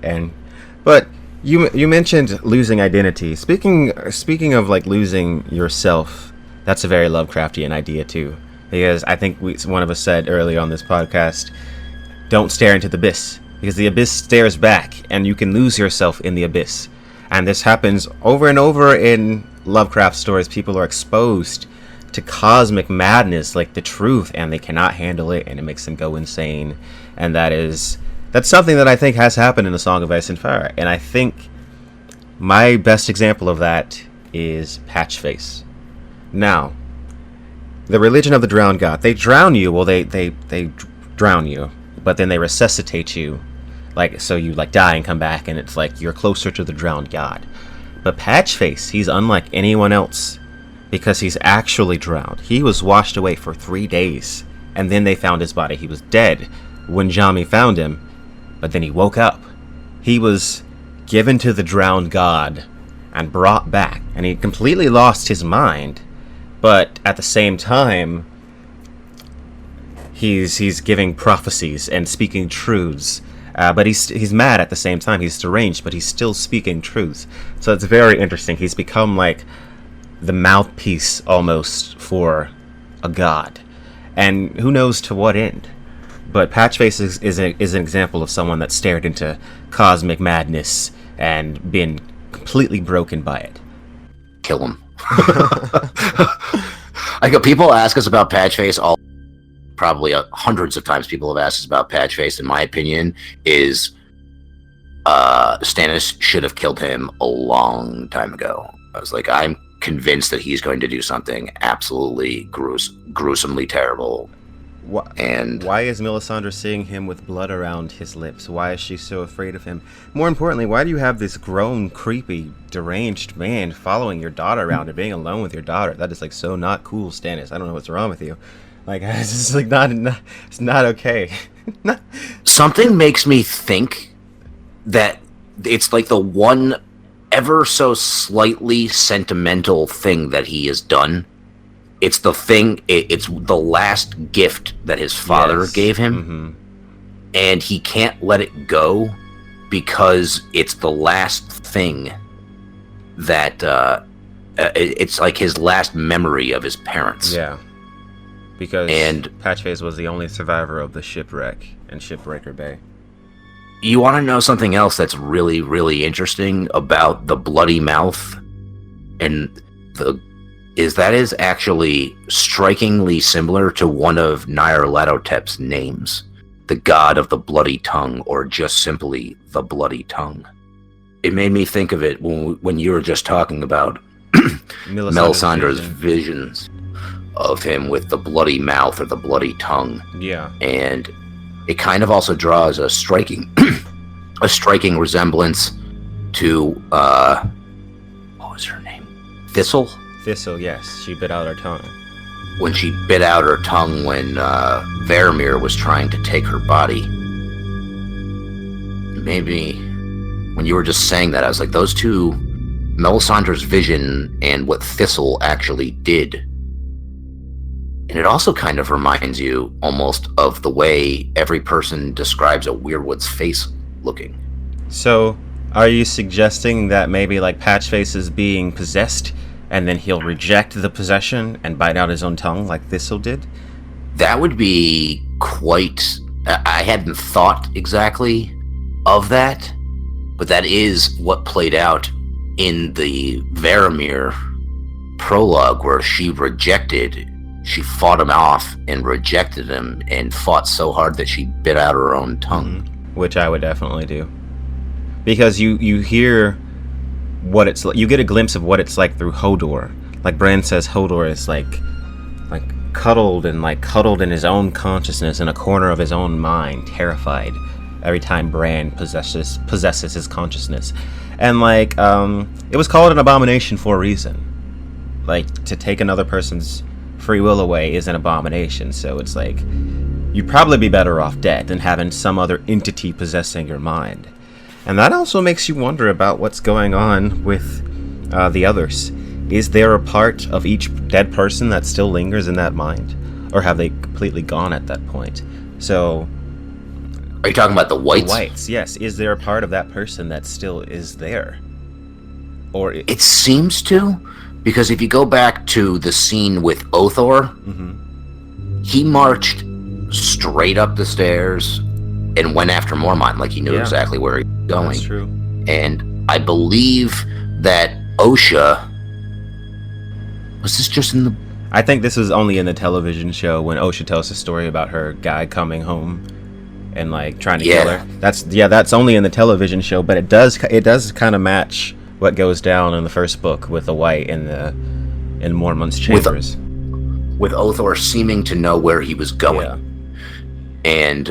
but you mentioned losing identity. Speaking of like losing yourself, that's a very Lovecraftian idea too, because I think one of us said earlier on this podcast, don't stare into the abyss, because the abyss stares back, and you can lose yourself in the abyss. And this happens over and over in Lovecraft stories. People are exposed to cosmic madness, like the truth, and they cannot handle it, and it makes them go insane. And that's something that I think has happened in the Song of Ice and Fire. And I think my best example of that is Patchface. Now, the religion of the drowned god. They drown you. Well, they drown you, but then they resuscitate you. Like, so you like die and come back, and it's like you're closer to the drowned god. But Patchface, he's unlike anyone else, because he's actually drowned. He was washed away for 3 days, and then they found his body. He was dead when Jami found him, but then he woke up. He was given to the drowned god and brought back, and he completely lost his mind. But at the same time, he's giving prophecies and speaking truths. But he's mad at the same time. He's deranged, but he's still speaking truth. So it's very interesting. He's become like the mouthpiece almost for a god, and who knows to what end. But Patchface is an example of someone that stared into cosmic madness and been completely broken by it. Kill him. Like, people ask us about Patchface all. Probably hundreds of times people have asked us about Patchface. In my opinion, is Stannis should have killed him a long time ago. I was like, I'm convinced that he's going to do something absolutely gruesomely terrible. And why is Melisandre seeing him with blood around his lips? Why is she so afraid of him? More importantly, why do you have this grown, creepy, deranged man following your daughter around and being alone with your daughter? That is like so not cool, Stannis. I don't know what's wrong with you. Like, it's just like it's not okay. Something makes me think that it's like the one ever so slightly sentimental thing that he has done. It's the thing, it's the last gift that his father gave him. Mm-hmm. And he can't let it go because it's the last thing that, it's like his last memory of his parents. Yeah. Because Patchface was the only survivor of the shipwreck in Shipbreaker Bay. You want to know something else that's really, really interesting about the bloody mouth? And that is actually strikingly similar to one of Nyarlathotep's names, the god of the bloody tongue, or just simply the bloody tongue. It made me think of it when you were just talking about Melisandre's visions of him with the bloody mouth or the bloody tongue. Yeah. And it kind of also draws a striking resemblance to what was her name? Thistle? Thistle, yes. She bit out her tongue. when she bit out her tongue when Varamir was trying to take her body. Maybe when you were just saying that, I was like, those two, Melisandra's vision and what Thistle actually did. And it also kind of reminds you almost of the way every person describes a Weirwood's face looking. So, are you suggesting that maybe like Patchface is being possessed, and then he'll reject the possession and bite out his own tongue like Thistle did? That would be quite... I hadn't thought exactly of that, but that is what played out in the Varamir prologue, where she fought him off and rejected him and fought so hard that she bit out her own tongue. Which I would definitely do. Because you hear what it's like, you get a glimpse of what it's like through Hodor. Like Bran says, Hodor is like cuddled in his own consciousness in a corner of his own mind, terrified every time Bran possesses his consciousness. And it was called an abomination for a reason. Like, to take another person's free will away is an abomination, so it's like you'd probably be better off dead than having some other entity possessing your mind. And that also makes you wonder about what's going on with the others. Is there a part of each dead person that still lingers in that mind? Or have they completely gone at that point? So... Are you talking about the whites? The whites, yes. Is there a part of that person that still is there? Or it seems to, because if you go back to the scene with Othor, he marched straight up the stairs and went after Mormont like he knew exactly where he was going. That's true. And I believe that Osha... Was this just in the... I think this was only in the television show when Osha tells the story about her guy coming home and trying to kill her. That's only in the television show, but it does kind of match what goes down in the first book with the white in Mormont's chambers. With Othor seeming to know where he was going. Yeah. And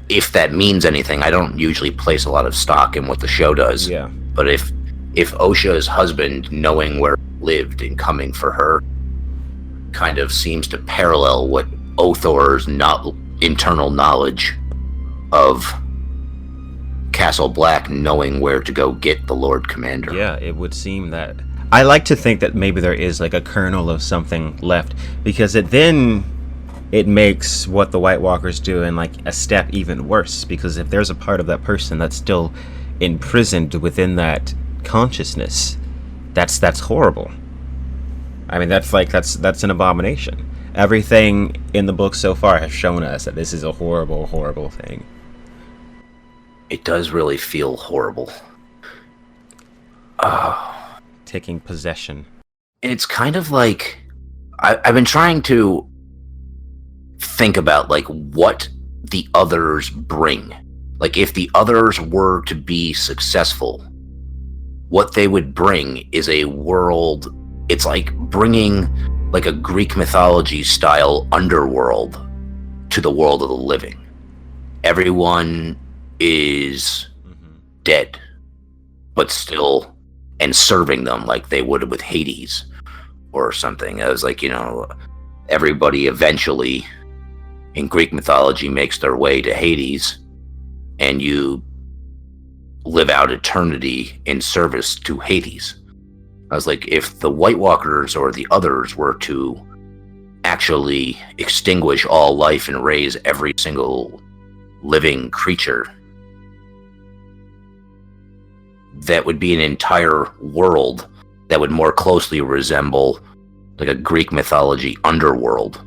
if that means anything, I don't usually place a lot of stock in what the show does. Yeah. But if Osha's husband knowing where he lived and coming for her kind of seems to parallel what Othor's internal knowledge of Castle Black knowing where to go get the Lord Commander. Yeah, it would seem that. I like to think that maybe there is a kernel of something left, because it makes what the White Walkers do in a step even worse, because if there's a part of that person that's still imprisoned within that consciousness, that's horrible. I mean, that's an abomination. Everything in the book so far has shown us that this is a horrible, horrible thing. It does really feel horrible. Taking possession. It's kind of like... I've been trying to think about what the others bring. If the others were to be successful, what they would bring is a world... It's like bringing a Greek mythology style underworld to the world of the living. Everyone is dead, but still, and serving them like they would with Hades or something. It was everybody eventually in Greek mythology makes their way to Hades, and you live out eternity in service to Hades. I was like, if the White Walkers or the others were to actually extinguish all life and raise every single living creature, that would be an entire world that would more closely resemble a Greek mythology underworld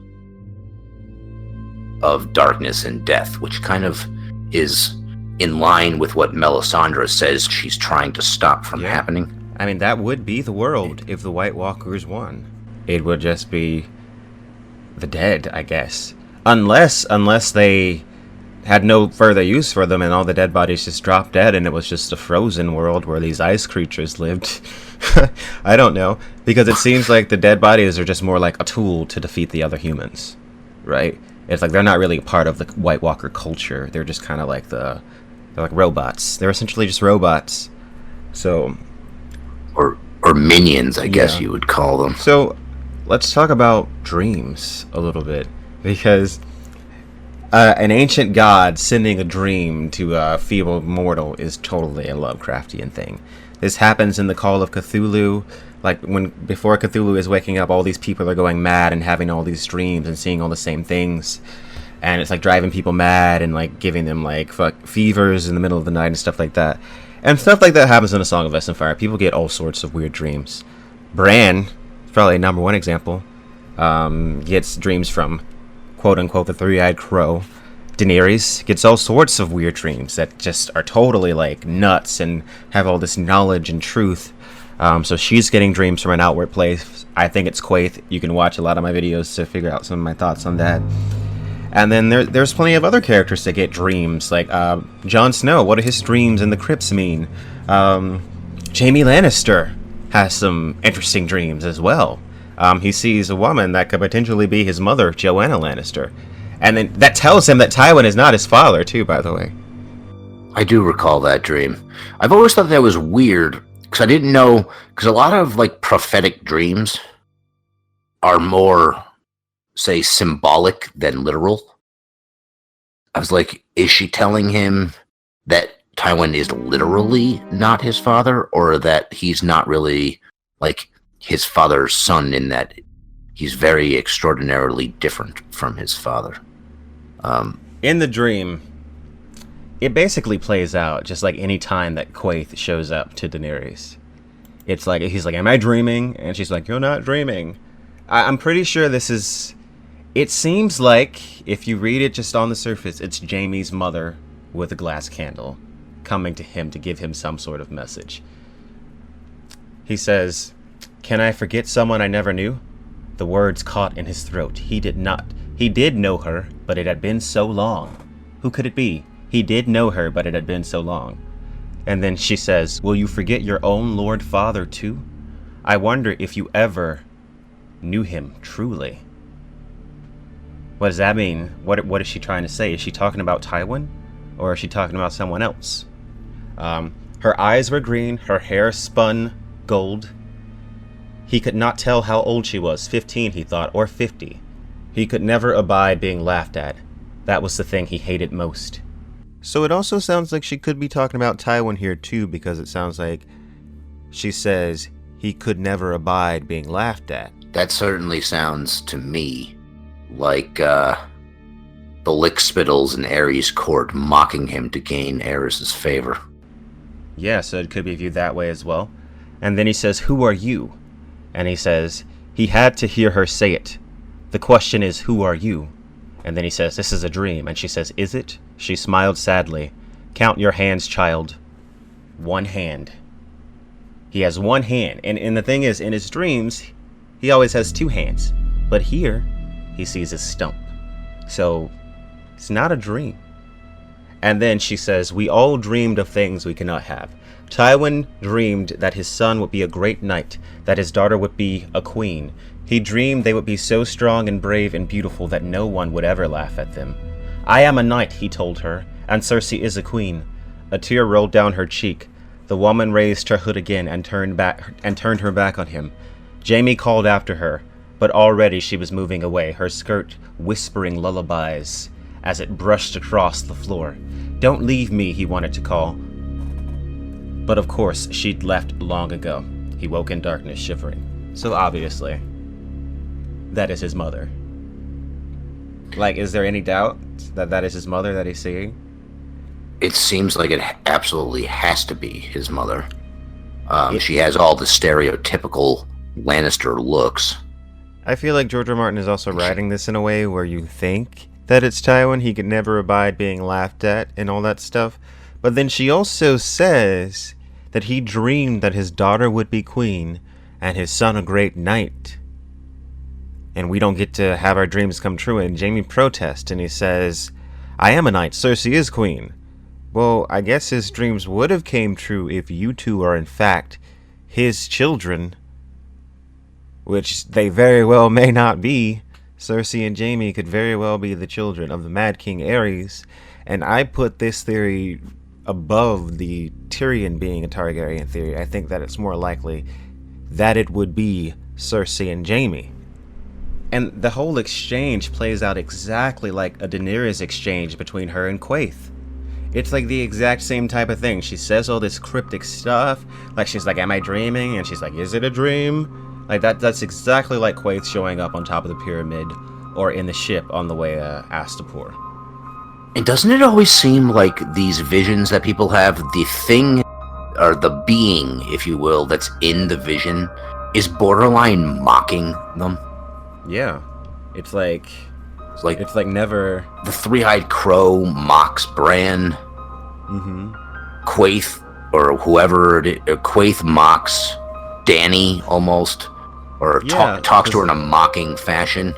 of darkness and death, which kind of is in line with what Melisandre says she's trying to stop from happening. I mean, that would be the world if the White Walkers won. It would just be the dead, I guess. Unless they had no further use for them and all the dead bodies just dropped dead and it was just a frozen world where these ice creatures lived. I don't know. Because it seems like the dead bodies are just more like a tool to defeat the other humans. Right? It's they're not really a part of the White Walker culture. They're just kind of they're like robots. They're essentially just robots. So... Or minions, I guess you would call them. So, let's talk about dreams a little bit, because an ancient god sending a dream to a feeble mortal is totally a Lovecraftian thing. This happens in the Call of Cthulhu. Like, before Cthulhu is waking up, all these people are going mad and having all these dreams and seeing all the same things. And it's like driving people mad and like giving them like fevers in the middle of the night and stuff like that. And stuff like that happens in A Song of Ice and Fire. People get all sorts of weird dreams. Bran, probably a number one example, gets dreams from, quote-unquote, the three-eyed crow. Daenerys gets all sorts of weird dreams that just are totally, like, nuts and have all this knowledge and truth. So she's getting dreams from an outward place. I think it's Quaithe. You can watch a lot of my videos to figure out some of my thoughts on that. And then there's plenty of other characters that get dreams, like Jon Snow. What do his dreams in the crypts mean? Jaime Lannister has some interesting dreams as well. He sees a woman that could potentially be his mother, Joanna Lannister. And then that tells him that Tywin is not his father, too, by the way. I do recall that dream. I've always thought that was weird, because I didn't know, because a lot of, like, prophetic dreams are more, say, symbolic than literal. I was like, is she telling him that Tywin is literally not his father, or that he's not really, like, his father's son in that he's very extraordinarily different from his father? In the dream, it basically plays out just like any time that Quaithe shows up to Daenerys. It's like, he's like, am I dreaming? And she's like, you're not dreaming. I'm pretty sure this is... It seems like, if you read it just on the surface, it's Jaime's mother with a glass candle coming to him to give him some sort of message. He says, can I forget someone I never knew? The words caught in his throat. He did not. He did know her, but it had been so long. Who could it be? He did know her, but it had been so long. And then she says, will you forget your own Lord Father too? I wonder if you ever knew him truly. What does that mean? What is she trying to say? Is she talking about Tywin? Or is she talking about someone else? Her eyes were green, her hair spun gold. He could not tell how old she was, 15 he thought, or 50. He could never abide being laughed at. That was the thing he hated most. So it also sounds like she could be talking about Tywin here too, because it sounds like she says he could never abide being laughed at. That certainly sounds to me like the lickspittles in Aerys' court mocking him to gain Aerys' favor. Yeah, so it could be viewed that way as well. And then he says, who are you? And he says, he had to hear her say it. The question is, who are you? And then he says, this is a dream. And she says, is it? She smiled sadly. Count your hands, child. One hand. He has one hand. And the thing is, in his dreams, he always has two hands. But here, he sees a stump. So, it's not a dream. And then she says, we all dreamed of things we cannot have. Tywin dreamed that his son would be a great knight, that his daughter would be a queen. He dreamed they would be so strong and brave and beautiful that no one would ever laugh at them. I am a knight, he told her, and Cersei is a queen. A tear rolled down her cheek. The woman raised her hood again and turned her back on him. Jaime called after her, but already she was moving away, her skirt whispering lullabies as it brushed across the floor. Don't leave me, he wanted to call. But of course, she'd left long ago. He woke in darkness, shivering. So obviously, that is his mother. Like, is there any doubt that that is his mother that he's seeing? It seems like it absolutely has to be his mother. She has all the stereotypical Lannister looks. I feel like George R. Martin is also writing this in a way where you think that it's Tywin. He could never abide being laughed at and all that stuff. But then she also says that he dreamed that his daughter would be queen and his son a great knight. And we don't get to have our dreams come true. And Jaime protests and he says, I am a knight, Cersei is queen. Well, I guess his dreams would have came true if you two are in fact his children, which they very well may not be. Cersei and Jaime could very well be the children of the Mad King Aerys. And I put this theory above the Tyrion being a Targaryen theory. I think that it's more likely that it would be Cersei and Jaime. And the whole exchange plays out exactly like a Daenerys exchange between her and Quaithe. It's like the exact same type of thing. She says all this cryptic stuff, like she's like, am I dreaming? And she's like, is it a dream? Like that's exactly like Quaithe showing up on top of the pyramid or in the ship on the way to Astapor. And doesn't it always seem like these visions that people have, the thing, or the being, if you will, that's in the vision, is borderline mocking them? Yeah. It's like never... The three-eyed crow mocks Bran. Mm-hmm. Quaithe, or whoever, Quaithe mocks Dany, almost. Or talks to her in a mocking fashion.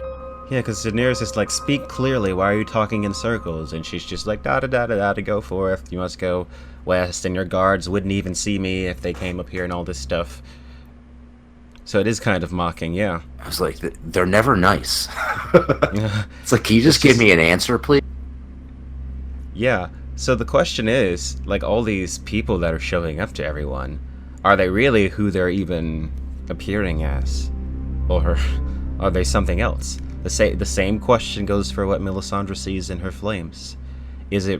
Yeah, because Daenerys is like, speak clearly, why are you talking in circles? And she's just like, da-da-da-da-da, to go forth, you must go west, and your guards wouldn't even see me if they came up here and all this stuff. So it is kind of mocking, yeah. I was like, they're never nice. It's like, can you just give me an answer, please? Yeah, so the question is, like, all these people that are showing up to everyone, are they really who they're even appearing as? Or are they something else? The same question goes for what Melisandre sees in her flames. Is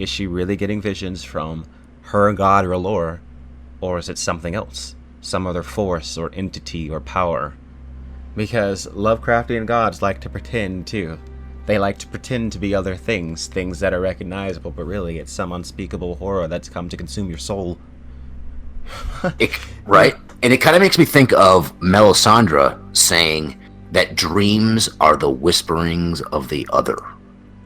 she really getting visions from her god R'hllor, or is it something else? Some other force or entity or power? Because Lovecraftian gods like to pretend too. They like to pretend to be other things that are recognizable, but really it's some unspeakable horror that's come to consume your soul. Right? And it kind of makes me think of Melisandre saying that dreams are the whisperings of the other.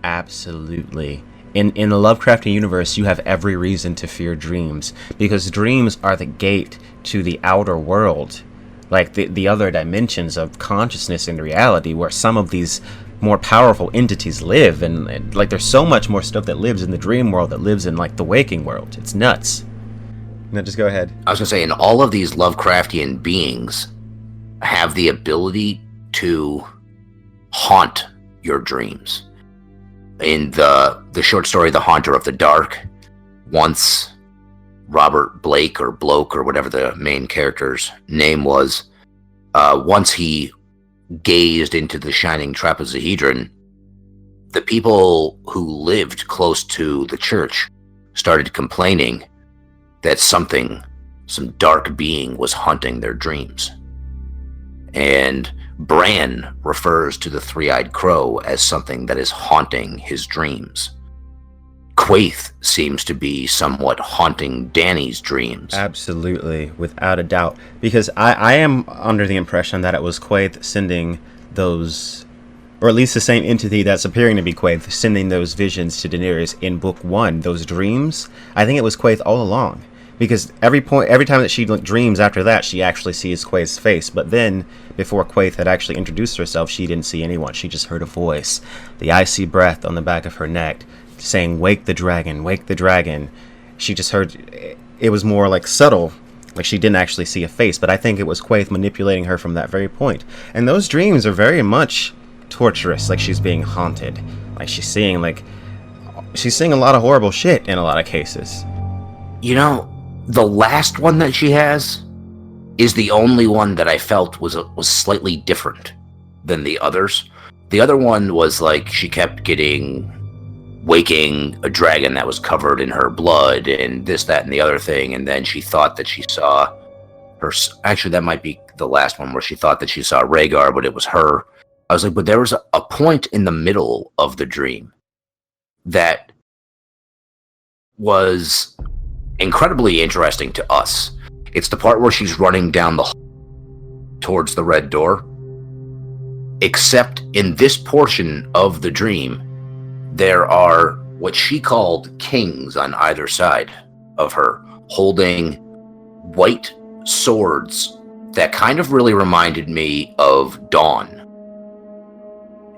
Absolutely. In the Lovecraftian universe, you have every reason to fear dreams, because dreams are the gate to the outer world, like the other dimensions of consciousness and reality, where some of these more powerful entities live, and like there's so much more stuff that lives in the dream world that lives in like the waking world. It's nuts. No, just go ahead. I was gonna say, and all of these Lovecraftian beings have the ability to haunt your dreams. In the short story The Haunter of the Dark, once Robert Blake or Bloke or whatever the main character's name was, once he gazed into the shining trapezohedron, the people who lived close to the church started complaining that some dark being was haunting their dreams. And Bran refers to the three-eyed crow as something that is haunting his dreams. Quaithe seems to be somewhat haunting Dany's dreams. Absolutely, without a doubt. Because I am under the impression that it was Quaithe sending those, or at least the same entity that's appearing to be Quaithe, sending those visions to Daenerys in Book 1, those dreams. I think it was Quaithe all along. Because every time that she dreams after that, she actually sees Quaithe's face. But then, before Quaithe had actually introduced herself, she didn't see anyone. She just heard a voice, the icy breath on the back of her neck, saying, wake the dragon, wake the dragon. She just heard, it was more like subtle, like she didn't actually see a face. But I think it was Quaithe manipulating her from that very point. And those dreams are very much torturous, like she's being haunted. Like she's seeing a lot of horrible shit in a lot of cases. You know, the last one that she has is the only one that I felt was slightly different than the others. The other one was like she kept waking a dragon that was covered in her blood and this, that, and the other thing, and then she thought that she saw her. Actually, that might be the last one where she thought that she saw Rhaegar, but it was her. I was like, but there was a point in the middle of the dream that was incredibly interesting to us. It's the part where she's running down the hall towards the red door. Except in this portion of the dream, there are what she called kings on either side of her, holding white swords that kind of really reminded me of Dawn.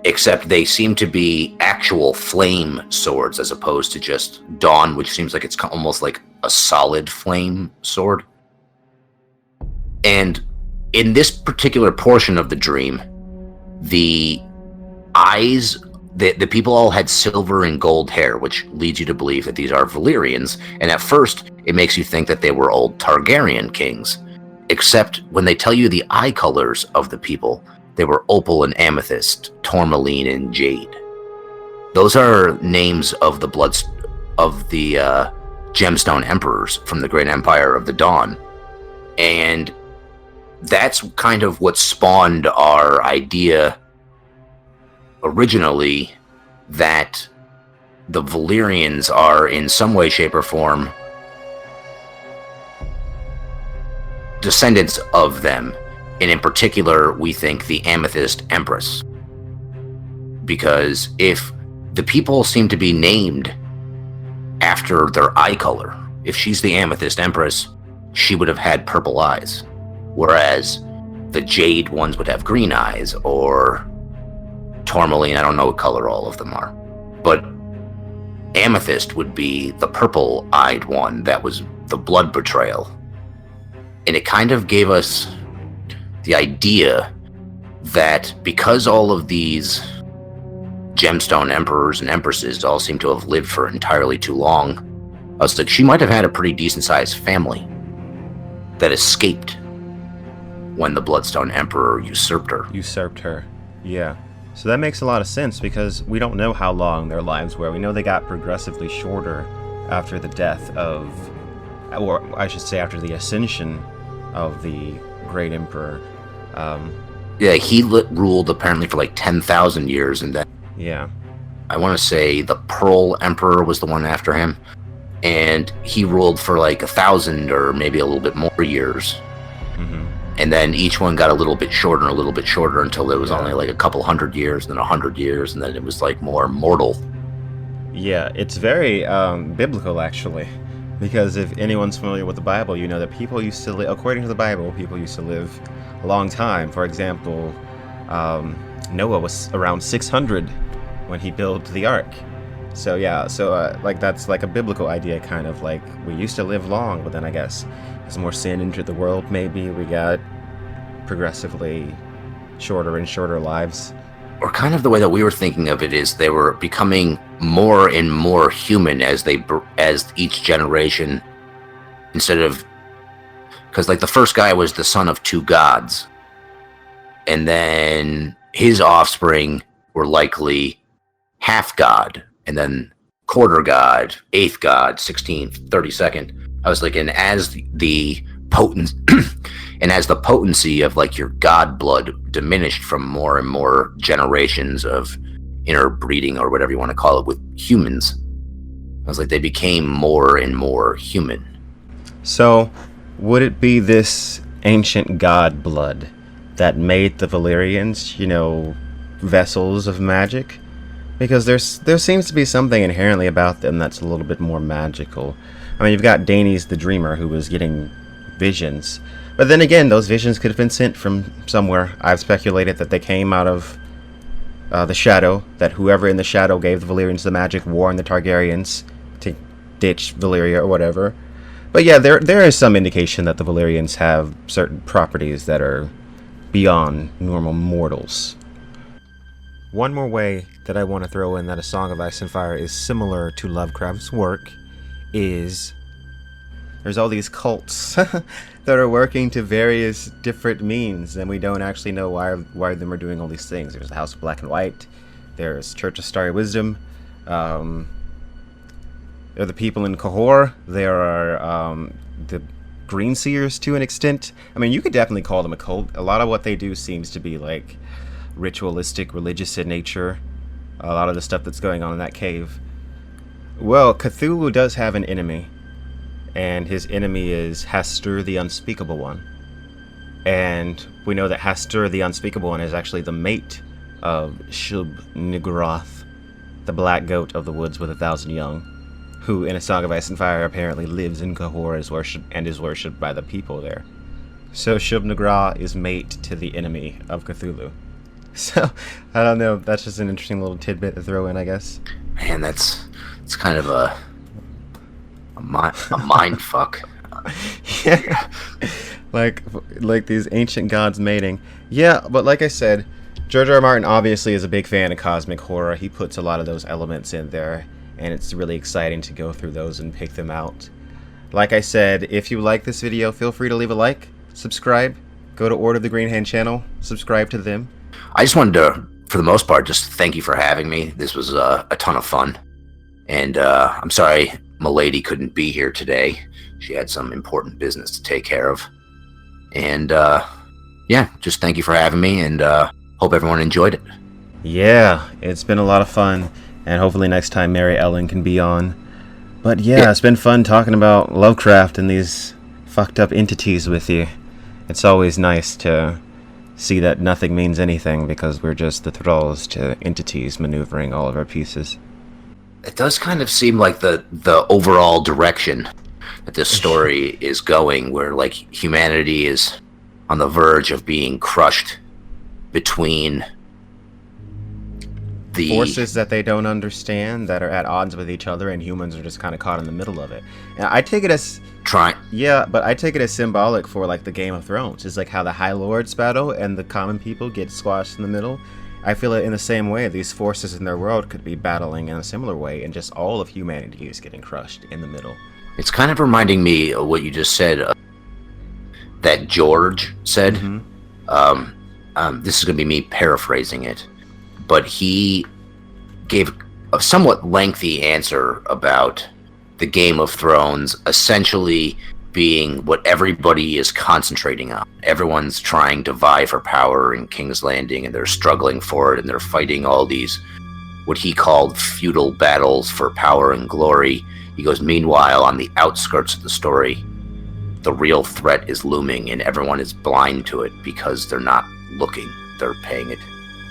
Except they seem to be actual flame swords as opposed to just Dawn, which seems like it's almost like a solid flame sword. And in this particular portion of the dream, the eyes, the people all had silver and gold hair, which leads you to believe that these are Valyrians. And at first, it makes you think that they were old Targaryen kings. Except when they tell you the eye colors of the people, They were opal and amethyst, tourmaline and jade. Those are names of the gemstone emperors from the Great Empire of the Dawn. And that's kind of what spawned our idea originally that the Valyrians are in some way, shape, or form descendants of them. And in particular, we think the Amethyst Empress. Because if the people seem to be named after their eye color, if she's the Amethyst Empress, she would have had purple eyes. Whereas the Jade ones would have green eyes, or tourmaline, I don't know what color all of them are. But Amethyst would be the purple-eyed one that was the blood betrayal. And it kind of gave us the idea that because all of these gemstone emperors and empresses all seem to have lived for entirely too long, I was like, she might have had a pretty decent-sized family that escaped when the Bloodstone Emperor usurped her. Yeah. So that makes a lot of sense, because we don't know how long their lives were. We know they got progressively shorter after the death of, or I should say after the ascension of the Great Emperor. Yeah, he ruled apparently for like 10,000 years, and then yeah, I want to say the Pearl Emperor was the one after him, and he ruled for like 1,000 or maybe a little bit more years. Mm-hmm. And then each one got a little bit shorter and a little bit shorter until there was only like a couple hundred years, and then 100 years, and then it was like more mortal. Yeah, it's very biblical, actually. Because if anyone's familiar with the Bible, you know that people used to live, according to the Bible, people used to live a long time. For example, Noah was around 600 when he built the ark. So yeah, like that's like a biblical idea, kind of like we used to live long, but then I guess as more sin entered the world, maybe we got progressively shorter and shorter lives. Or kind of the way that we were thinking of it is they were becoming more and more human as each generation, instead of, because like the first guy was the son of two gods, and then his offspring were likely half god, and then quarter god, eighth god, 16th, 32nd. I was like, and as the potency of like your god blood diminished from more and more generations of interbreeding, or whatever you want to call it, with humans, I was like, they became more and more human. So would it be this ancient god blood that made the Valyrians, vessels of magic? Because there seems to be something inherently about them that's a little bit more magical. I mean, you've got Danes the Dreamer, who was getting visions. But then again, those visions could have been sent from somewhere. I've speculated that they came out of the Shadow, that whoever in the Shadow gave the Valyrians the magic warned the Targaryens to ditch Valyria or whatever. But yeah, there is some indication that the Valyrians have certain properties that are beyond normal mortals. One more way that I want to throw in that A Song of Ice and Fire is similar to Lovecraft's work is there's all these cults that are working to various different means, and we don't actually know why them are doing all these things. There's the House of Black and White, there's Church of Starry Wisdom, there are the people in Cahor, there are the Green Seers to an extent. I mean, you could definitely call them a cult. A lot of what they do seems to be like ritualistic, religious in nature. A lot of the stuff that's going on in that cave. Well, Cthulhu does have an enemy, and his enemy is Hastur the Unspeakable One. And we know that Hastur the Unspeakable One is actually the mate of Shub-Niggurath, the black goat of the woods with 1,000 young, who in A Song of Ice and Fire apparently lives in Cahor and is worshipped by the people there. So Shub-Niggurath is mate to the enemy of Cthulhu. So, I don't know, that's just an interesting little tidbit to throw in, I guess. Man, it's kind of a mind fuck. Yeah. like these ancient gods mating. Yeah, but like I said, George R. R. Martin obviously is a big fan of cosmic horror. He puts a lot of those elements in there, and it's really exciting to go through those and pick them out. Like I said, if you like this video, feel free to leave a like, subscribe, go to Order of the Green Hand channel, subscribe to them. I just wanted to, for the most part, just thank you for having me. This was a ton of fun. And I'm sorry Milady couldn't be here today. She had some important business to take care of. And yeah, just thank you for having me, and hope everyone enjoyed it. Yeah, it's been a lot of fun, and hopefully next time Mary Ellen can be on. But yeah, it's been fun talking about Lovecraft and these fucked up entities with you. It's always nice to see that nothing means anything because we're just the thralls to entities maneuvering all of our pieces. It does kind of seem like the overall direction that this story is going, where like humanity is on the verge of being crushed between the forces that they don't understand, that are at odds with each other, and humans are just kind of caught in the middle of it. And I take it as but I take it as symbolic for like the Game of Thrones. It's like how the High Lords battle and the common people get squashed in the middle. I feel it in the same way. These forces in their world could be battling in a similar way, and just all of humanity is getting crushed in the middle. It's kind of reminding me of what you just said, that George said. Mm-hmm. This is going to be me paraphrasing it, but he gave a somewhat lengthy answer about the Game of Thrones essentially being what everybody is concentrating on. Everyone's trying to vie for power in King's Landing, and they're struggling for it, and they're fighting all these, what he called feudal battles for power and glory. He goes, meanwhile, on the outskirts of the story, the real threat is looming, and everyone is blind to it because they're not looking. They're paying it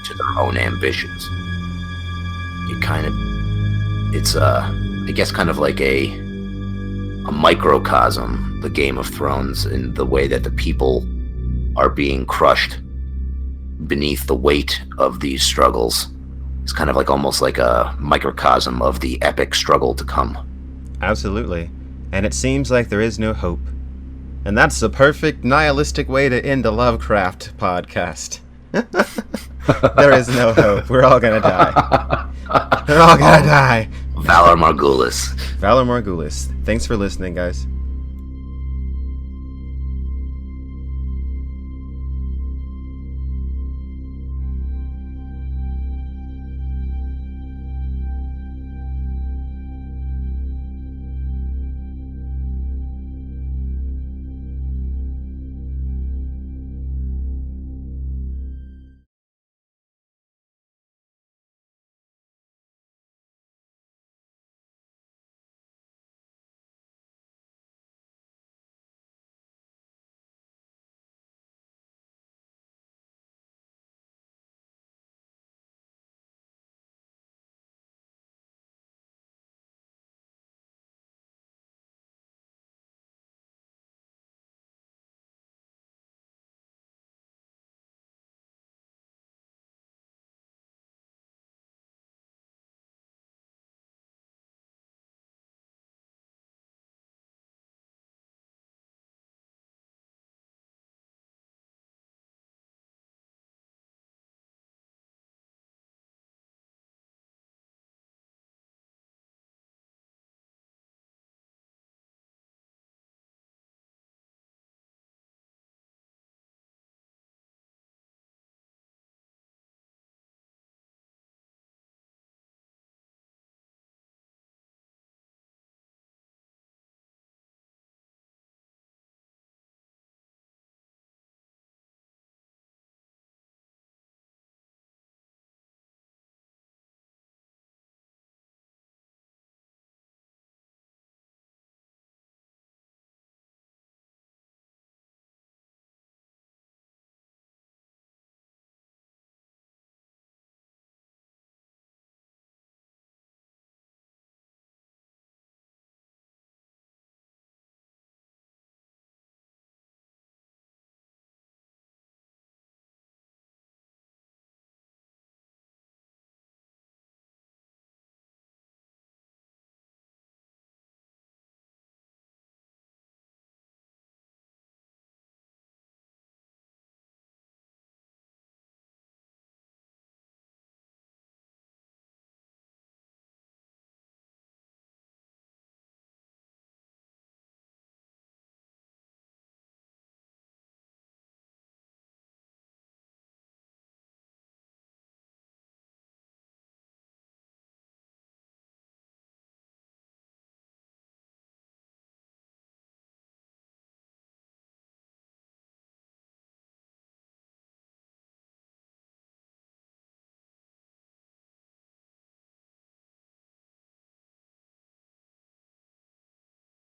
to their own ambitions. It's I guess kind of like a microcosm, the Game of Thrones, in the way that the people are being crushed beneath the weight of these struggles. It's kind of like almost like a microcosm of the epic struggle to come. Absolutely. And it seems like there is no hope. And that's the perfect nihilistic way to end a Lovecraft podcast. There is no hope. We're all gonna die. We're all gonna die. Valor Morgulis. Valor Morgulis. Thanks for listening, guys.